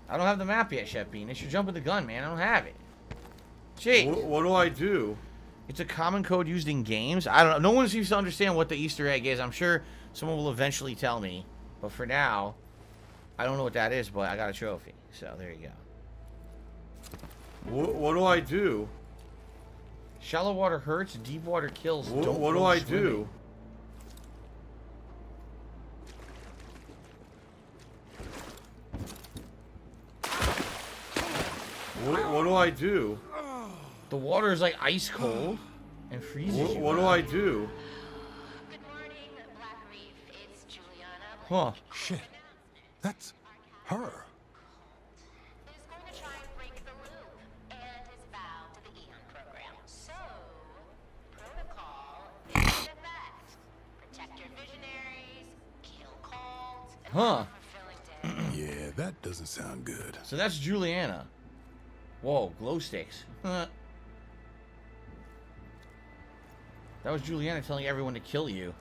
I don't have the map yet, Chef Bean. You're jumping the gun, man. I don't have it. Jeez. What do I do? It's a common code used in games. I don't know. No one seems to understand what the Easter egg is. I'm sure someone will eventually tell me. But for now, I don't know what that is, but I got a trophy. So there you go. What do I do? Shallow water hurts, deep water kills. Don't What do go I swimming. do? What do I do? The water is like ice cold and freezes you. What do I do? Good morning, Black Reef. It's Juliana. Huh. Shit. That's her. Who's going to try and break the loop and is vowed to the Eon program. So, protocol is in effect. Protect your visionaries, kill cults, and Huh. fulfilling day. Yeah, that doesn't sound good. So that's Juliana. Whoa, glow sticks. Huh. That was Juliana telling everyone to kill you.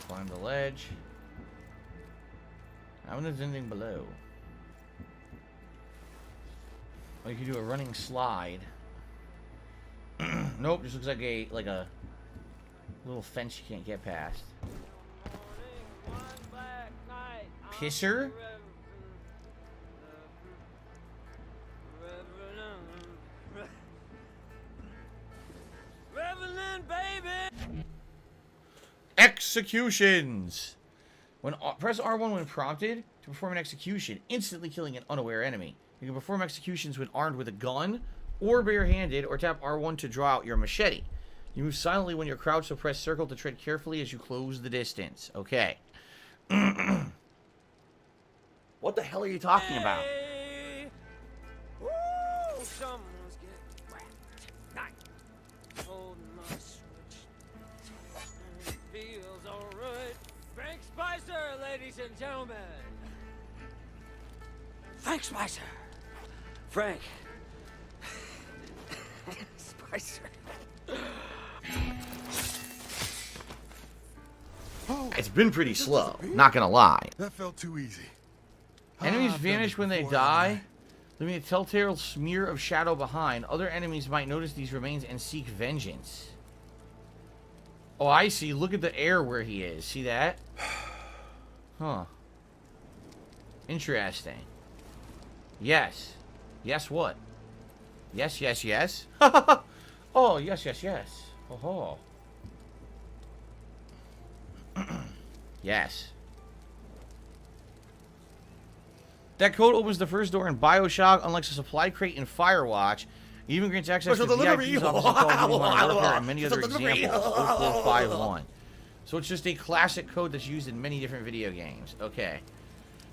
Climb the ledge. I wonder if there's anything below. Oh, you can do a running slide. Nope, just looks like a little fence you can't get past. Pisser? Revenant, baby! Executions! Press R1 when prompted to perform an execution, instantly killing an unaware enemy. You can perform executions when armed with a gun or barehanded, or tap R1 to draw out your machete. You move silently when you're crouched, so press circle to tread carefully as you close the distance. Okay. What the hell are you talking about? Hey. Woo, someone's getting whacked tonight. Holding my switch. It feels alright. Frank Spicer, ladies and gentlemen. Frank Spicer. Frank. It's been pretty slow, not gonna lie. That felt too easy. Enemies I've done vanish this when they before, die, leaving a telltale smear of shadow behind. Other enemies might notice these remains and seek vengeance. Oh, I see. Look at the air where he is. See that? Huh. Interesting. Yes. Yes, what? Yes, yes, yes. Oh, yes, yes, yes. Oh, yes. That code opens the first door in BioShock, unlike the supply crate in Firewatch. It even grants access to VIP's office in Call of Duty Modern Warfare and many other examples. 0451. So it's just a classic code that's used in many different video games. Okay.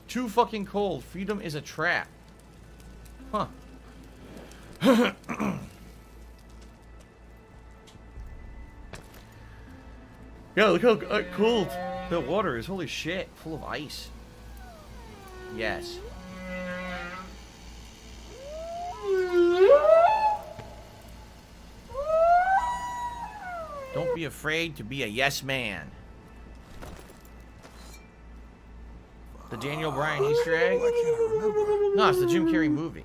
Too fucking cold. Freedom is a trap. Huh. Yeah, look how cold the water is. Holy shit. Full of ice. Yes. Don't be afraid to be a yes man. The Daniel Bryan Easter egg? Why can't I remember? No, it's the Jim Carrey movie.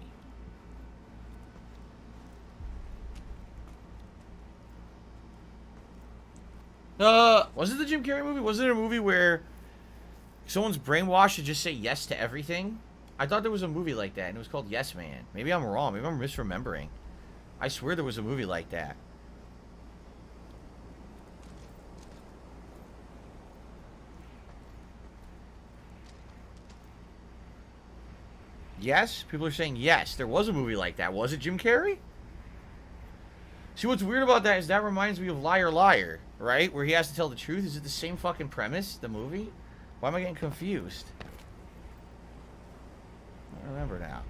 Was it the Jim Carrey movie? Was it a movie where someone's brainwashed to just say yes to everything? I thought there was a movie like that, and it was called Yes Man. Maybe I'm wrong. Maybe I'm misremembering. I swear there was a movie like that. Yes? People are saying yes. There was a movie like that. Was it Jim Carrey? See, what's weird about that is that reminds me of Liar Liar, right? Where he has to tell the truth. Is it the same fucking premise, the movie? Why am I getting confused? I don't remember now.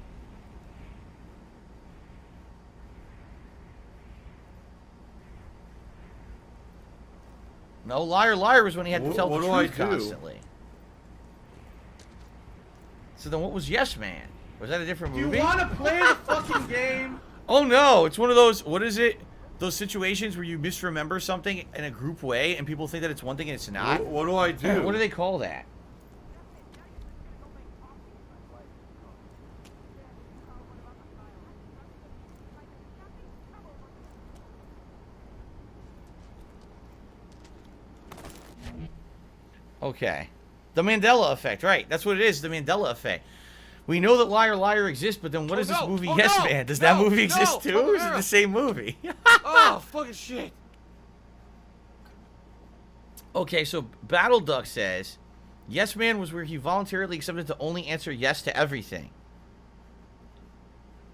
No, Liar Liar was when he had to tell the truth constantly. So then what was Yes Man? Was that a different Do movie? you want to play the fucking game? Oh no, it's one of those, what is it? Those situations where you misremember something in a group way and people think that it's one thing and it's not. What do I do? What do they call that? Okay. The Mandela effect, right. That's what it is, the Mandela effect. We know that Liar Liar exists, but then what is this movie Yes Man? Does that movie exist too? Or is it the same movie? Oh, fucking shit. Okay, so Battle Duck says, Yes Man was where he voluntarily accepted to only answer yes to everything.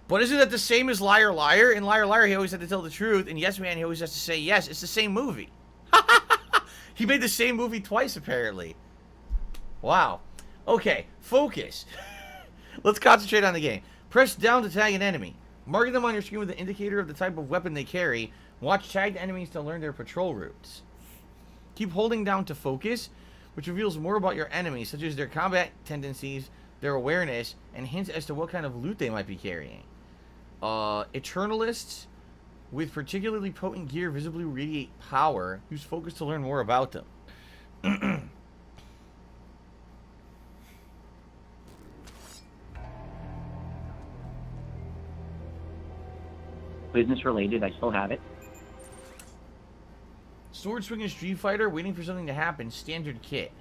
But isn't that the same as Liar Liar? In Liar Liar, he always had to tell the truth. In Yes Man, he always has to say yes. It's the same movie. He made the same movie twice, apparently. Wow. Okay, focus. Let's concentrate on the game. Press down to tag an enemy. Marking them on your screen with an indicator of the type of weapon they carry. Watch tagged enemies to learn their patrol routes. Keep holding down to focus, which reveals more about your enemy, such as their combat tendencies, their awareness, and hints as to what kind of loot they might be carrying. Eternalists with particularly potent gear visibly radiate power. Use focus to learn more about them. Business related, I still have it. Sword swinging Street Fighter, waiting for something to happen. Standard kit.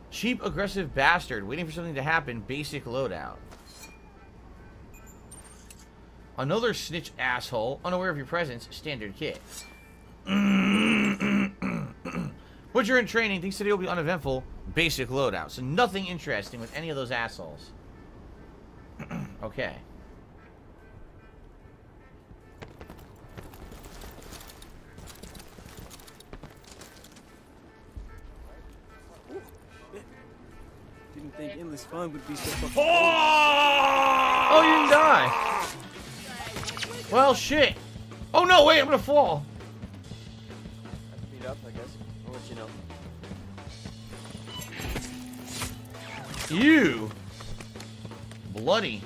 Cheap aggressive bastard, waiting for something to happen. Basic loadout. Another snitch asshole, unaware of your presence. Standard kit. But you're in training, thinks today will be uneventful. Basic loadout. So nothing interesting with any of those assholes. Okay. Didn't think endless fun would be so fucking Oh, you didn't die. Well, shit. Oh, no, wait, I'm gonna fall. beat up, I guess. I'll let you know. Ew. Bloody.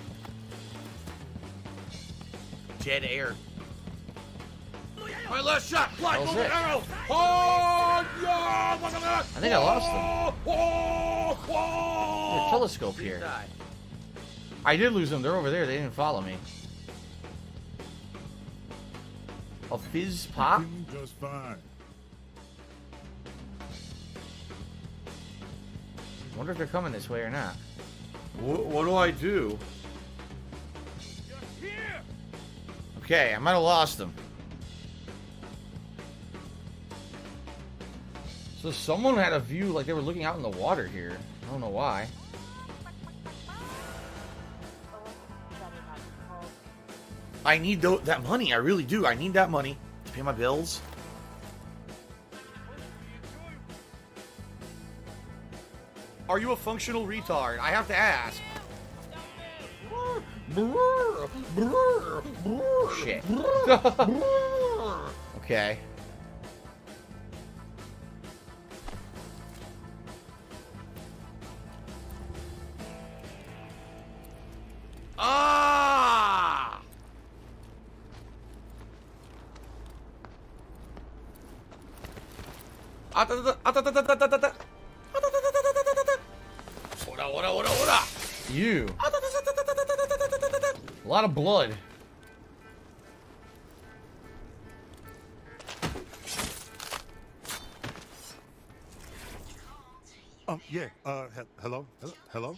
dead air. My last shot. Black That was golden it. arrow. Oh, yeah. I think I lost them. There's a telescope here. I did lose them. They're over there. They didn't follow me. A fizz pop? Just fine. Wonder if they're coming this way or not. What do I do? Okay, I might have lost them. So someone had a view like they were looking out in the water here. I don't know why. I need that money. I really do. I need that money to pay my bills. Are you a functional retard? I have to ask. Shit. Okay. Ah! You. A lot of blood. Yeah, hello? Hello?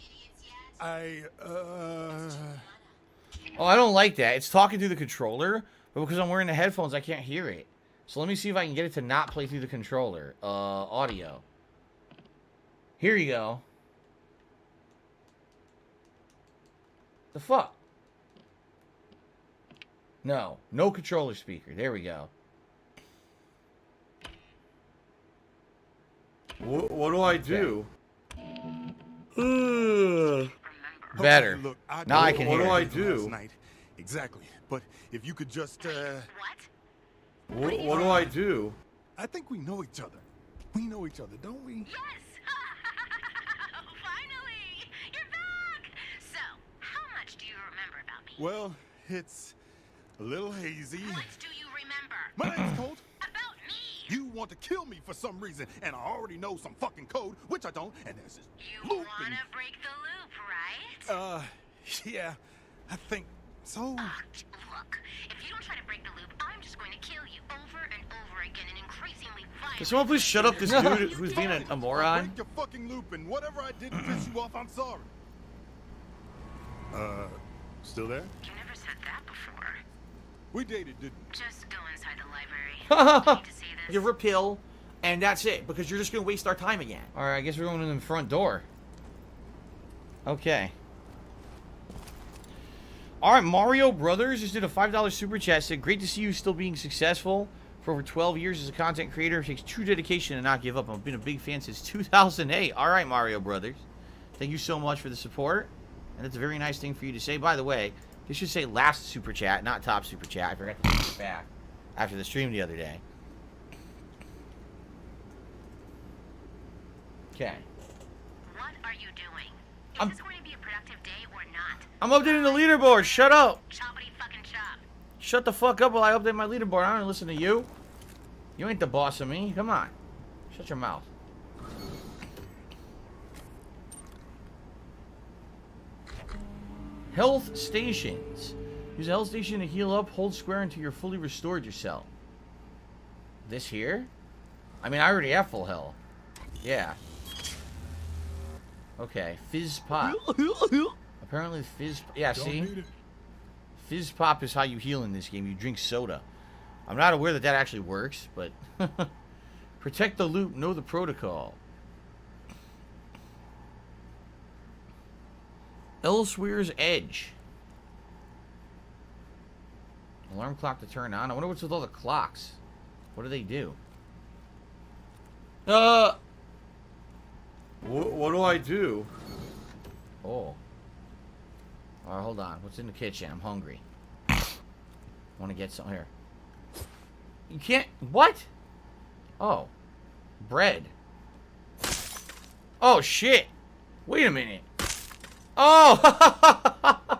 Oh, I don't like that. It's talking through the controller, but because I'm wearing the headphones, I can't hear it. So let me see if I can get it to not play through the controller. Audio. Here you go. The fuck? No. No controller speaker. There we go. What do I do? Better. Okay, look, Now I can hear What do it. I do? Last night. Exactly. But if you could just, What do I do? I think we know each other. We know each other, don't we? Yes! Finally! You're back! So, how much do you remember about me? Well, it's a little hazy. What do you remember? My name's Colt. About me! You want to kill me for some reason, and I already know some fucking code, which I don't, and there's this You loop wanna break the loop, right? yeah, I think so. Look, if you don't try to break the loop, I'm just going to kill you over and over again and increasingly violently. Can someone please shut up this dude who's being a moron? Break your fucking loop, and whatever I did to piss you off, I'm sorry. Still there? You never said that before. We dated, didn't we? Just go inside the library. I need to see this. Give her a pill, and that's it, because you're just going to waste our time again. Alright, I guess we're going in the front door. Okay. Alright, Mario Brothers just did a $5 super chat. Said, great to see you still being successful. For over 12 years as a content creator, it takes true dedication to not give up. I've been a big fan since 2008. Alright, Mario Brothers. Thank you so much for the support. And it's a very nice thing for you to say. By the way, this should say last super chat, not top super chat. I forgot to take it back after the stream the other day. Okay. What are you doing? Is this going to be a productive day or not? I'm updating the leaderboard. Shut up. Choppity fucking chop. Shut the fuck up while I update my leaderboard. I don't listen to you. You ain't the boss of me. Come on. Shut your mouth. Health stations. Use a health station to heal up. Hold square until you're fully restored yourself. This here? I mean, I already have full health. Yeah. Okay. Fizz pop. Apparently fizz... Yeah, see? Fizz pop is how you heal in this game. You drink soda. I'm not aware that that actually works, but... Protect the loop. Know the protocol. Elsewhere's Edge. Alarm clock to turn on. I wonder what's with all the clocks. What do they do? What do I do? Oh. Alright, hold on. What's in the kitchen? I'm hungry. Want to get some here. You can't... What? Oh. Bread. Oh, shit. Wait a minute. Oh!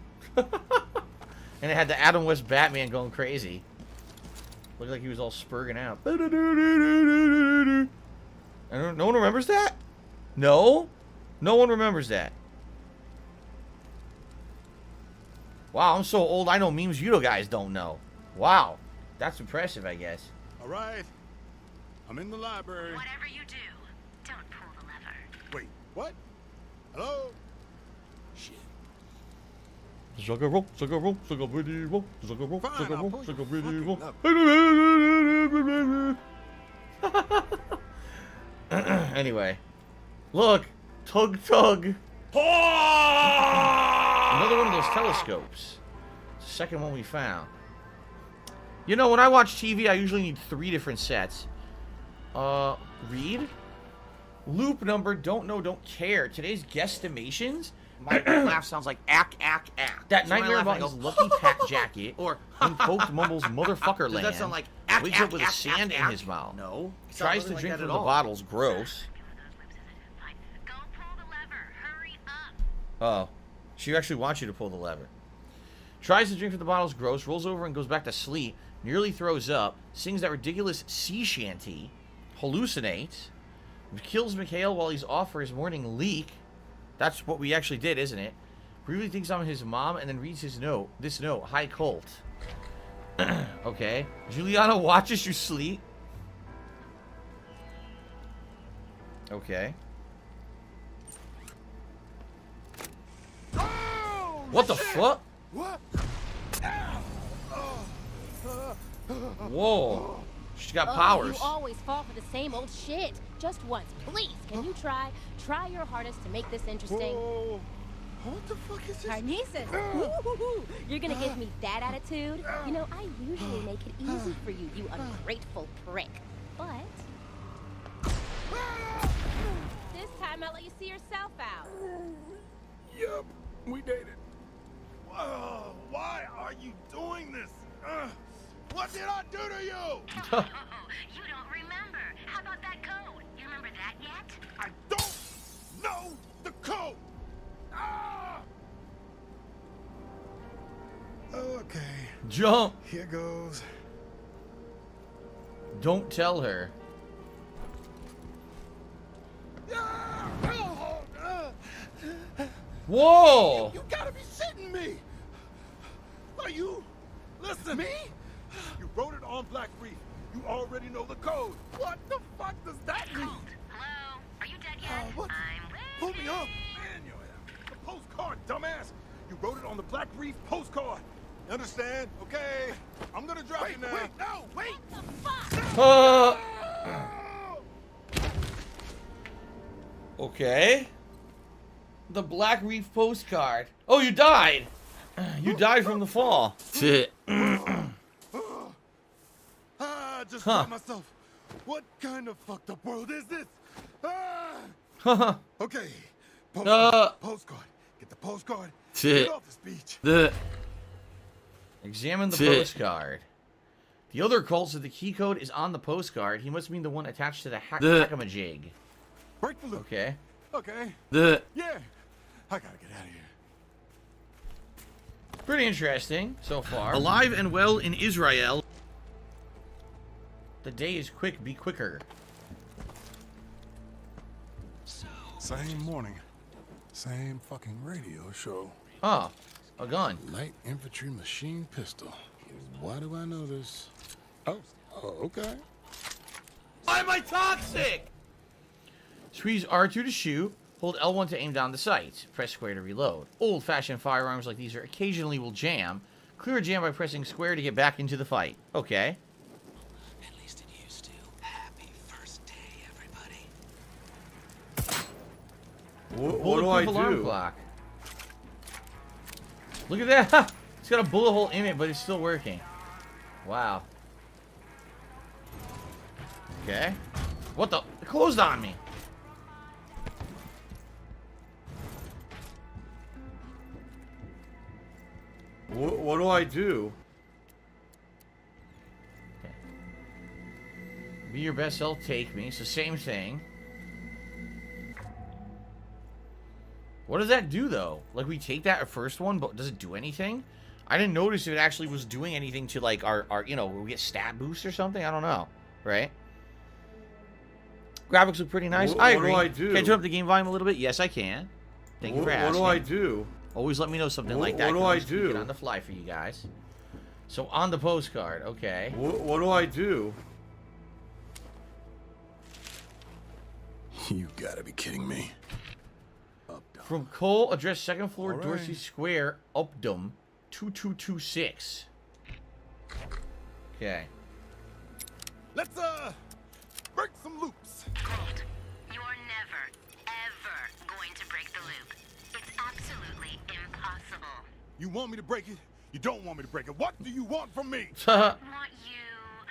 And it had the Adam West Batman going crazy. Looked like he was all spurging out. No one remembers that? No? No one remembers that. Wow, I'm so old I know memes you guys don't know. Wow. That's impressive, I guess. All right. I'm in the library. Whatever you do, don't pull the lever. Wait, what? Hello? Shit. Anyway. Look. Tug. Another one of those telescopes. It's the second one we found. You know, when I watch TV, I usually need 3 different sets. Read. Loop number, don't know, don't care. Today's guesstimations. My laugh sounds like ack. That nightmare about his lucky pack jacket. Or unpoked mumbles motherfucker does land. that sound like ack, wakes ack, up with ack, sand ack, in ack? his mouth. No. It Tries sounds to like drink that from at the all. bottles. Gross. Go pull the lever. Hurry up. Oh. She actually wants you to pull the lever. Tries to drink from the bottles. Gross. Rolls over and goes back to sleep. Nearly throws up. Sings that ridiculous sea shanty. Hallucinates. Kills Mikhail while he's off for his morning leak. That's what we actually did, isn't it? Briefly thinks I'm his mom and then reads his note. This note. Hi, Colt. Okay. Juliana watches you sleep. Okay. Oh, What the shit! fuck? What? Whoa. She's got Oh, powers. you always fall for the same old shit. Just once, please. Can you try? Try your hardest to make this interesting. Whoa. What the fuck is this? Carnices. Ooh, you're gonna give me that attitude? You know, I usually make it easy for you, you ungrateful prick. But this time I'll let you see yourself out. Yup, we dated. Why are you doing this? What did I do to you? You don't remember. How about that code? You remember that yet? I don't know the code. Okay. Jump. Here goes. Don't tell her. Whoa. You gotta be shitting me. Are you? Listen. Me? You wrote it on Black Reef. You already know the code. What the fuck does that mean? Hello? Are you dead yet? What? I'm Pull me up. Man, the postcard, dumbass. You wrote it on the Black Reef postcard. You understand? Okay. I'm gonna drop you now. Wait, no, wait. What the fuck? Okay. The Black Reef postcard. Oh, you died. You died from the fall. I just got myself. What kind of fucked up world is this? Okay. Postcard. Get the postcard. Get off this beach. Examine the postcard. The other cult said the key code is on the postcard. He must mean the one attached to the hackamajig. Break the loop. Okay. Okay. Yeah. I gotta get out of here. Pretty interesting so far. Alive and well in Israel. The day is quick, be quicker. Same morning. Same fucking radio show. Oh, a gun. Light infantry machine pistol. Why do I know this? Oh, okay. Why am I toxic? Squeeze R2 to shoot. Hold L1 to aim down the sights. Press square to reload. Old-fashioned firearms like these are occasionally will jam. Clear a jam by pressing square to get back into the fight. Okay. At least it used to. Happy first day, everybody. What do I Alarm do? clock. Look at that. It's got a bullet hole in it, but it's still working. Wow. Okay. What the? It closed on me. What do I do? Okay. Be your best self, take me. It's the same thing. What does that do, though? Like, we take that first one, but does it do anything? I didn't notice if it actually was doing anything to, like, our you know, we get stat boost or something. I don't know. Right? Graphics look pretty nice. I agree. What do I do? Can I turn up the game volume a little bit? Yes, I can. Thank you for asking. What do I do? Always let me know something like that. What do I do? Get on the fly for you guys. So, on the postcard. Okay. What do I do? You gotta be kidding me. From Cole, address 2nd floor, Dorsey Square, Updom, 2226. Okay. Let's break some loops. Colt, you're never, ever going to break the loop. It's absolutely impossible. You want me to break it? You don't want me to break it. What do you want from me? I want you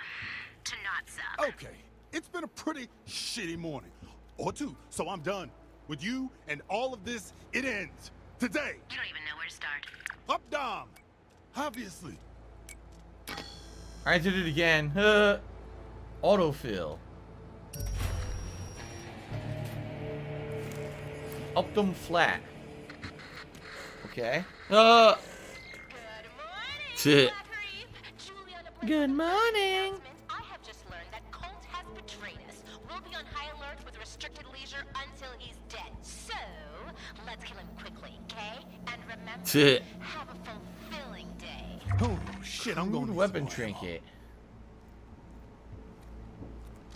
to not suck. Okay, it's been a pretty shitty morning. Or two, so I'm done. With you and all of this, it ends. Today. You don't even know where to start. Up, Dom. Obviously. Alright, did it again. Autofill. Updom flat. Okay. Good morning. I have just learned that Colt has betrayed us. We'll be on high alert with restricted leisure until he's dead. So, let's kill him quickly, okay? And remember, have a fulfilling day. Oh, shit, I'm going to weapon trinket.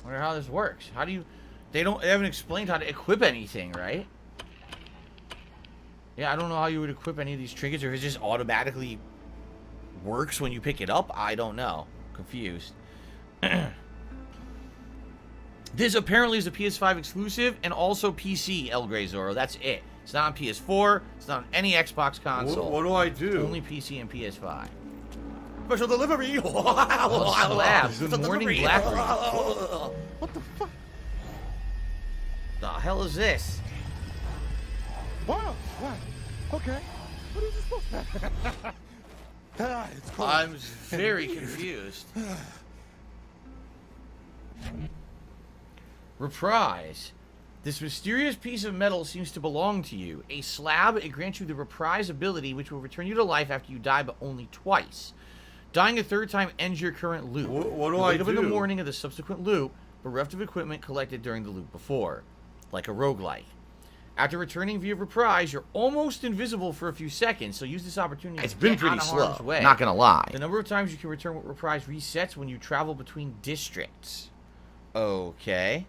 Wonder how this works. How do you... They haven't explained how to equip anything, right? Yeah, I don't know how you would equip any of these trinkets, or if it just automatically works when you pick it up. I don't know. Confused. This apparently is a PS5 exclusive and also PC, El Grey Zorro. That's it. It's not on PS4. It's not on any Xbox console. What do I do? Only PC and PS5. Special delivery. Slabs. Good morning, Blackberry. What the fuck? The hell is this? Wow. What? Okay. What is this supposed to it's cool. I'm very confused. Reprise. This mysterious piece of metal seems to belong to you. A slab, it grants you the reprise ability, which will return you to life after you die, but only twice. Dying a third time ends your current loop. What do you I wake up in the do? morning of the subsequent loop, bereft of equipment collected during the loop before, like a roguelike. After returning via reprise, you're almost invisible for a few seconds, so use this opportunity to It's been get pretty out of slow, harm's way. not gonna lie. The number of times you can return with reprise resets when you travel between districts. Okay.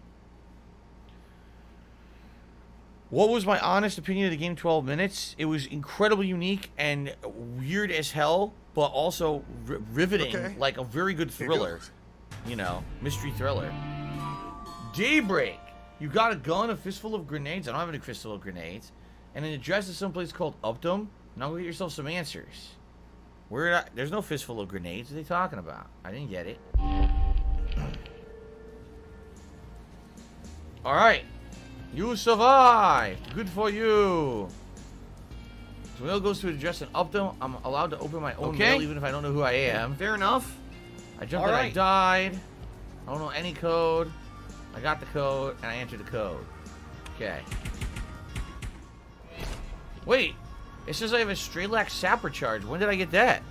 What was my honest opinion of the game 12 minutes? It was incredibly unique and weird as hell, but also riveting, Okay. like a very good thriller. You know, mystery thriller. Daybreak. You got a gun, a fistful of grenades. I don't have any fistful of grenades. And an address to someplace called Updom. Now go get yourself some answers. There's no fistful of grenades. What are they talking about? I didn't get it. Alright. You survived. Good for you. So mail goes to address an Updom. I'm allowed to open my own mail even if I don't know who I am. Fair enough. I jumped and I died. I don't know any code. I got the code, and I entered the code. Okay. Wait. It says I have a Strelac Sapper charge. When did I get that?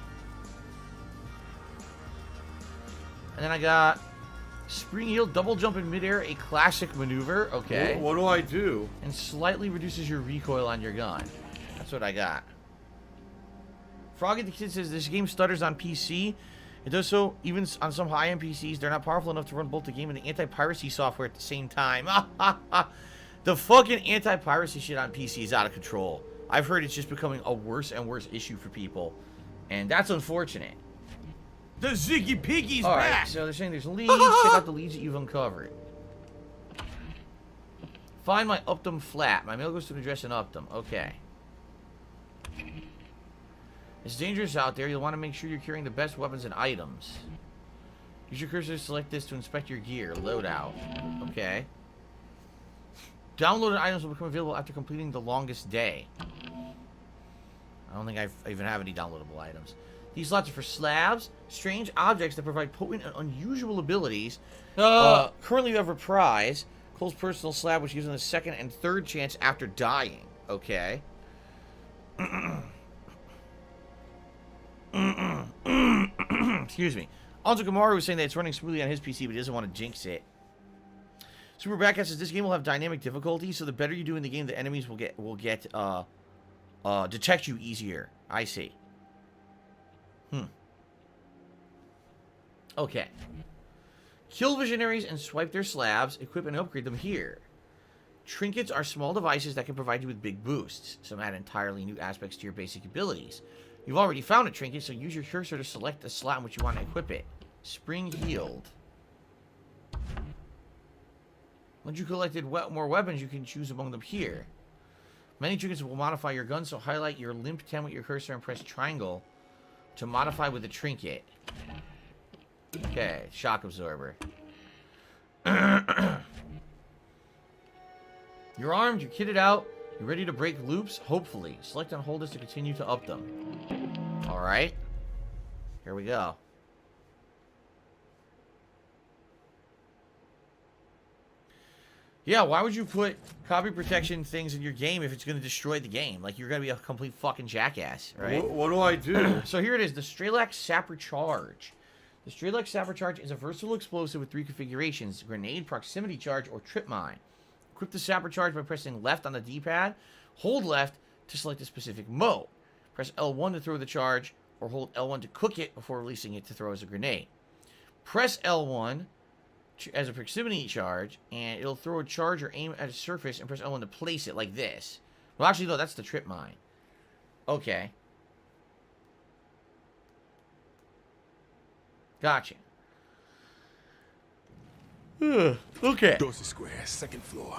And then I got Spring Heel Double Jump in Midair, a classic maneuver. Okay. What do I do? And slightly reduces your recoil on your gun. That's what I got. Froggy the Kid says this game stutters on PC. It does so even on some high-end PCs. They're not powerful enough to run both the game and the anti-piracy software at the same time. The fucking anti-piracy shit on PC is out of control. I've heard it's just becoming a worse and worse issue for people. And that's unfortunate. The Ziggy Piggy's All back. right, so they're saying there's leads. Check out the leads that you've uncovered. Find my Updom flat. My mail goes to an address in Updom. Okay. It's dangerous out there. You'll want to make sure you're carrying the best weapons and items. Use your cursor to select this to inspect your gear. Loadout. Okay. Downloaded items will become available after completing the longest day. I don't think I even have any downloadable items. These slots are for slabs, strange objects that provide potent and unusual abilities. Currently you have reprise. Cole's personal slab, which gives him the second and third chance after dying. Okay. Excuse me. Also, Kamaru was saying that it's running smoothly on his PC, but he doesn't want to jinx it. Super Backcast says this game will have dynamic difficulty, so the better you do in the game, the enemies will detect you easier. I see. Okay. Kill visionaries and swipe their slabs. Equip and upgrade them here. Trinkets are small devices that can provide you with big boosts. Some add entirely new aspects to your basic abilities. You've already found a trinket, so use your cursor to select the slot in which you want to equip it. Spring healed. Once you collected more weapons, you can choose among them here. Many trinkets will modify your gun, so highlight your limp 10 with your cursor and press triangle to modify with the trinket. Okay, shock absorber. You're armed, you're kitted out, you're ready to break loops, hopefully. Select and hold this to continue to up them. Alright. Here we go. Yeah, why would you put copy protection things in your game if it's going to destroy the game? Like, you're going to be a complete fucking jackass, right? What do I do? So here it is, the Strelax Sapper Charge. The Strelax Sapper Charge is a versatile explosive with 3 configurations: grenade, proximity charge, or trip mine. Equip the Sapper Charge by pressing left on the D-pad. Hold left to select a specific mode. Press L1 to throw the charge, or hold L1 to cook it before releasing it to throw as a grenade. Press L1 as a proximity charge, and it'll throw a charge or aim at a surface, and press L1 to place it like this. Well, actually, no, that's the trip mine. Okay. Gotcha. Okay. Dorsey Square, 2nd floor.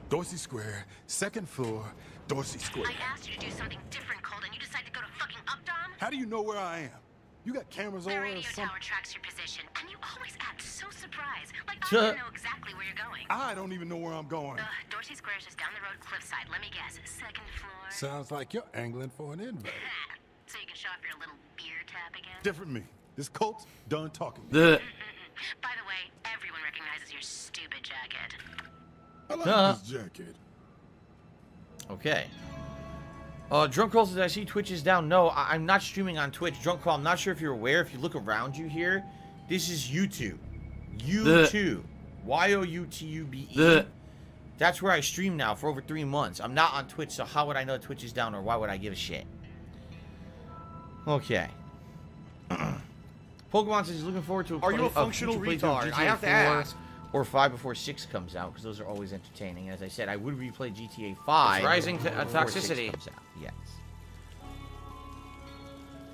Dorsey Square, 2nd floor, Dorsey Square. I asked you to do something different, Colt, and you decided to go to fucking Updom? How do you know where I am? You got cameras The on or radio something? tower tracks your position, and you always act so surprised. Like, I don't know exactly where you're going. I don't even know where I'm going. Dorsey Square is just down the road, cliffside. Let me guess, 2nd floor? Sounds like you're angling for an invite. So you can show off your little beer tap again? Different me. This Colt's done talking. By the way, everyone recognizes your stupid jacket. I like this jacket. Okay. Drunk Crawl says, I see Twitch is down. No, I'm not streaming on Twitch. Drunk Crawl, I'm not sure if you're aware. If you look around you here, this is YouTube. YouTube. Y-O-U-T-U-B-E. That's where I stream now for over 3 months. I'm not on Twitch, so how would I know Twitch is down, or why would I give a shit? Okay. Pokemon says he's looking forward to Are you a functional retard? I have to ask. Or 5 before 6 comes out, because those are always entertaining. As I said, I would replay GTA 5. It's rising to before 6 toxicity. comes out. Yes.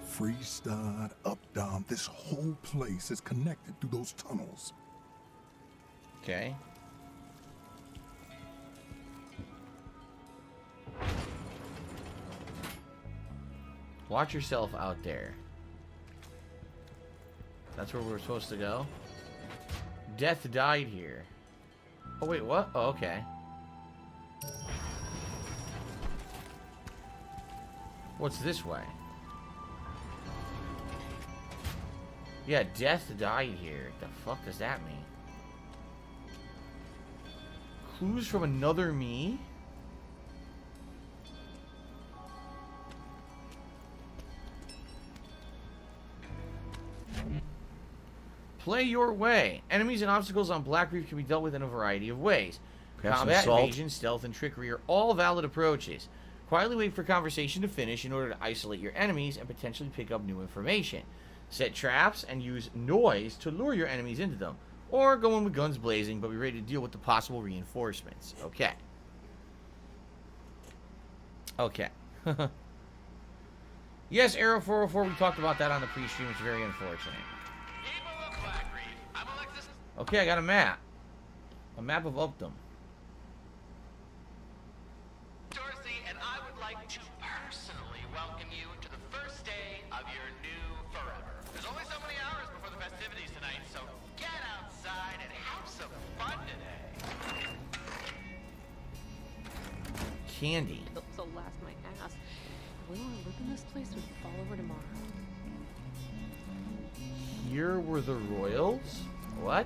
Freestyle, Updom. This whole place is connected through those tunnels. Okay. Watch yourself out there. That's where we're supposed to go. Death died here. Oh, wait, what? Oh, okay. What's this way? Yeah, Death died here. The fuck does that mean? Clues from another me? Play your way. Enemies and obstacles on Black Reef can be dealt with in a variety of ways. Combat, evasion, stealth, and trickery are all valid approaches. Quietly wait for conversation to finish in order to isolate your enemies and potentially pick up new information. Set traps and use noise to lure your enemies into them. Or go in with guns blazing, but be ready to deal with the possible reinforcements. Okay. Okay. Yes, Arrow 404, we talked about that on the pre-stream. It's very unfortunate. Okay, I got a map. A map of Updom. Dorsey, and I would like to personally welcome you to the first day of your new forever. There's only so many hours before the festivities tonight, so get outside and have some fun today. Candy. So last my ass. Will I live in this place or fall over tomorrow? Here were the Royals? What?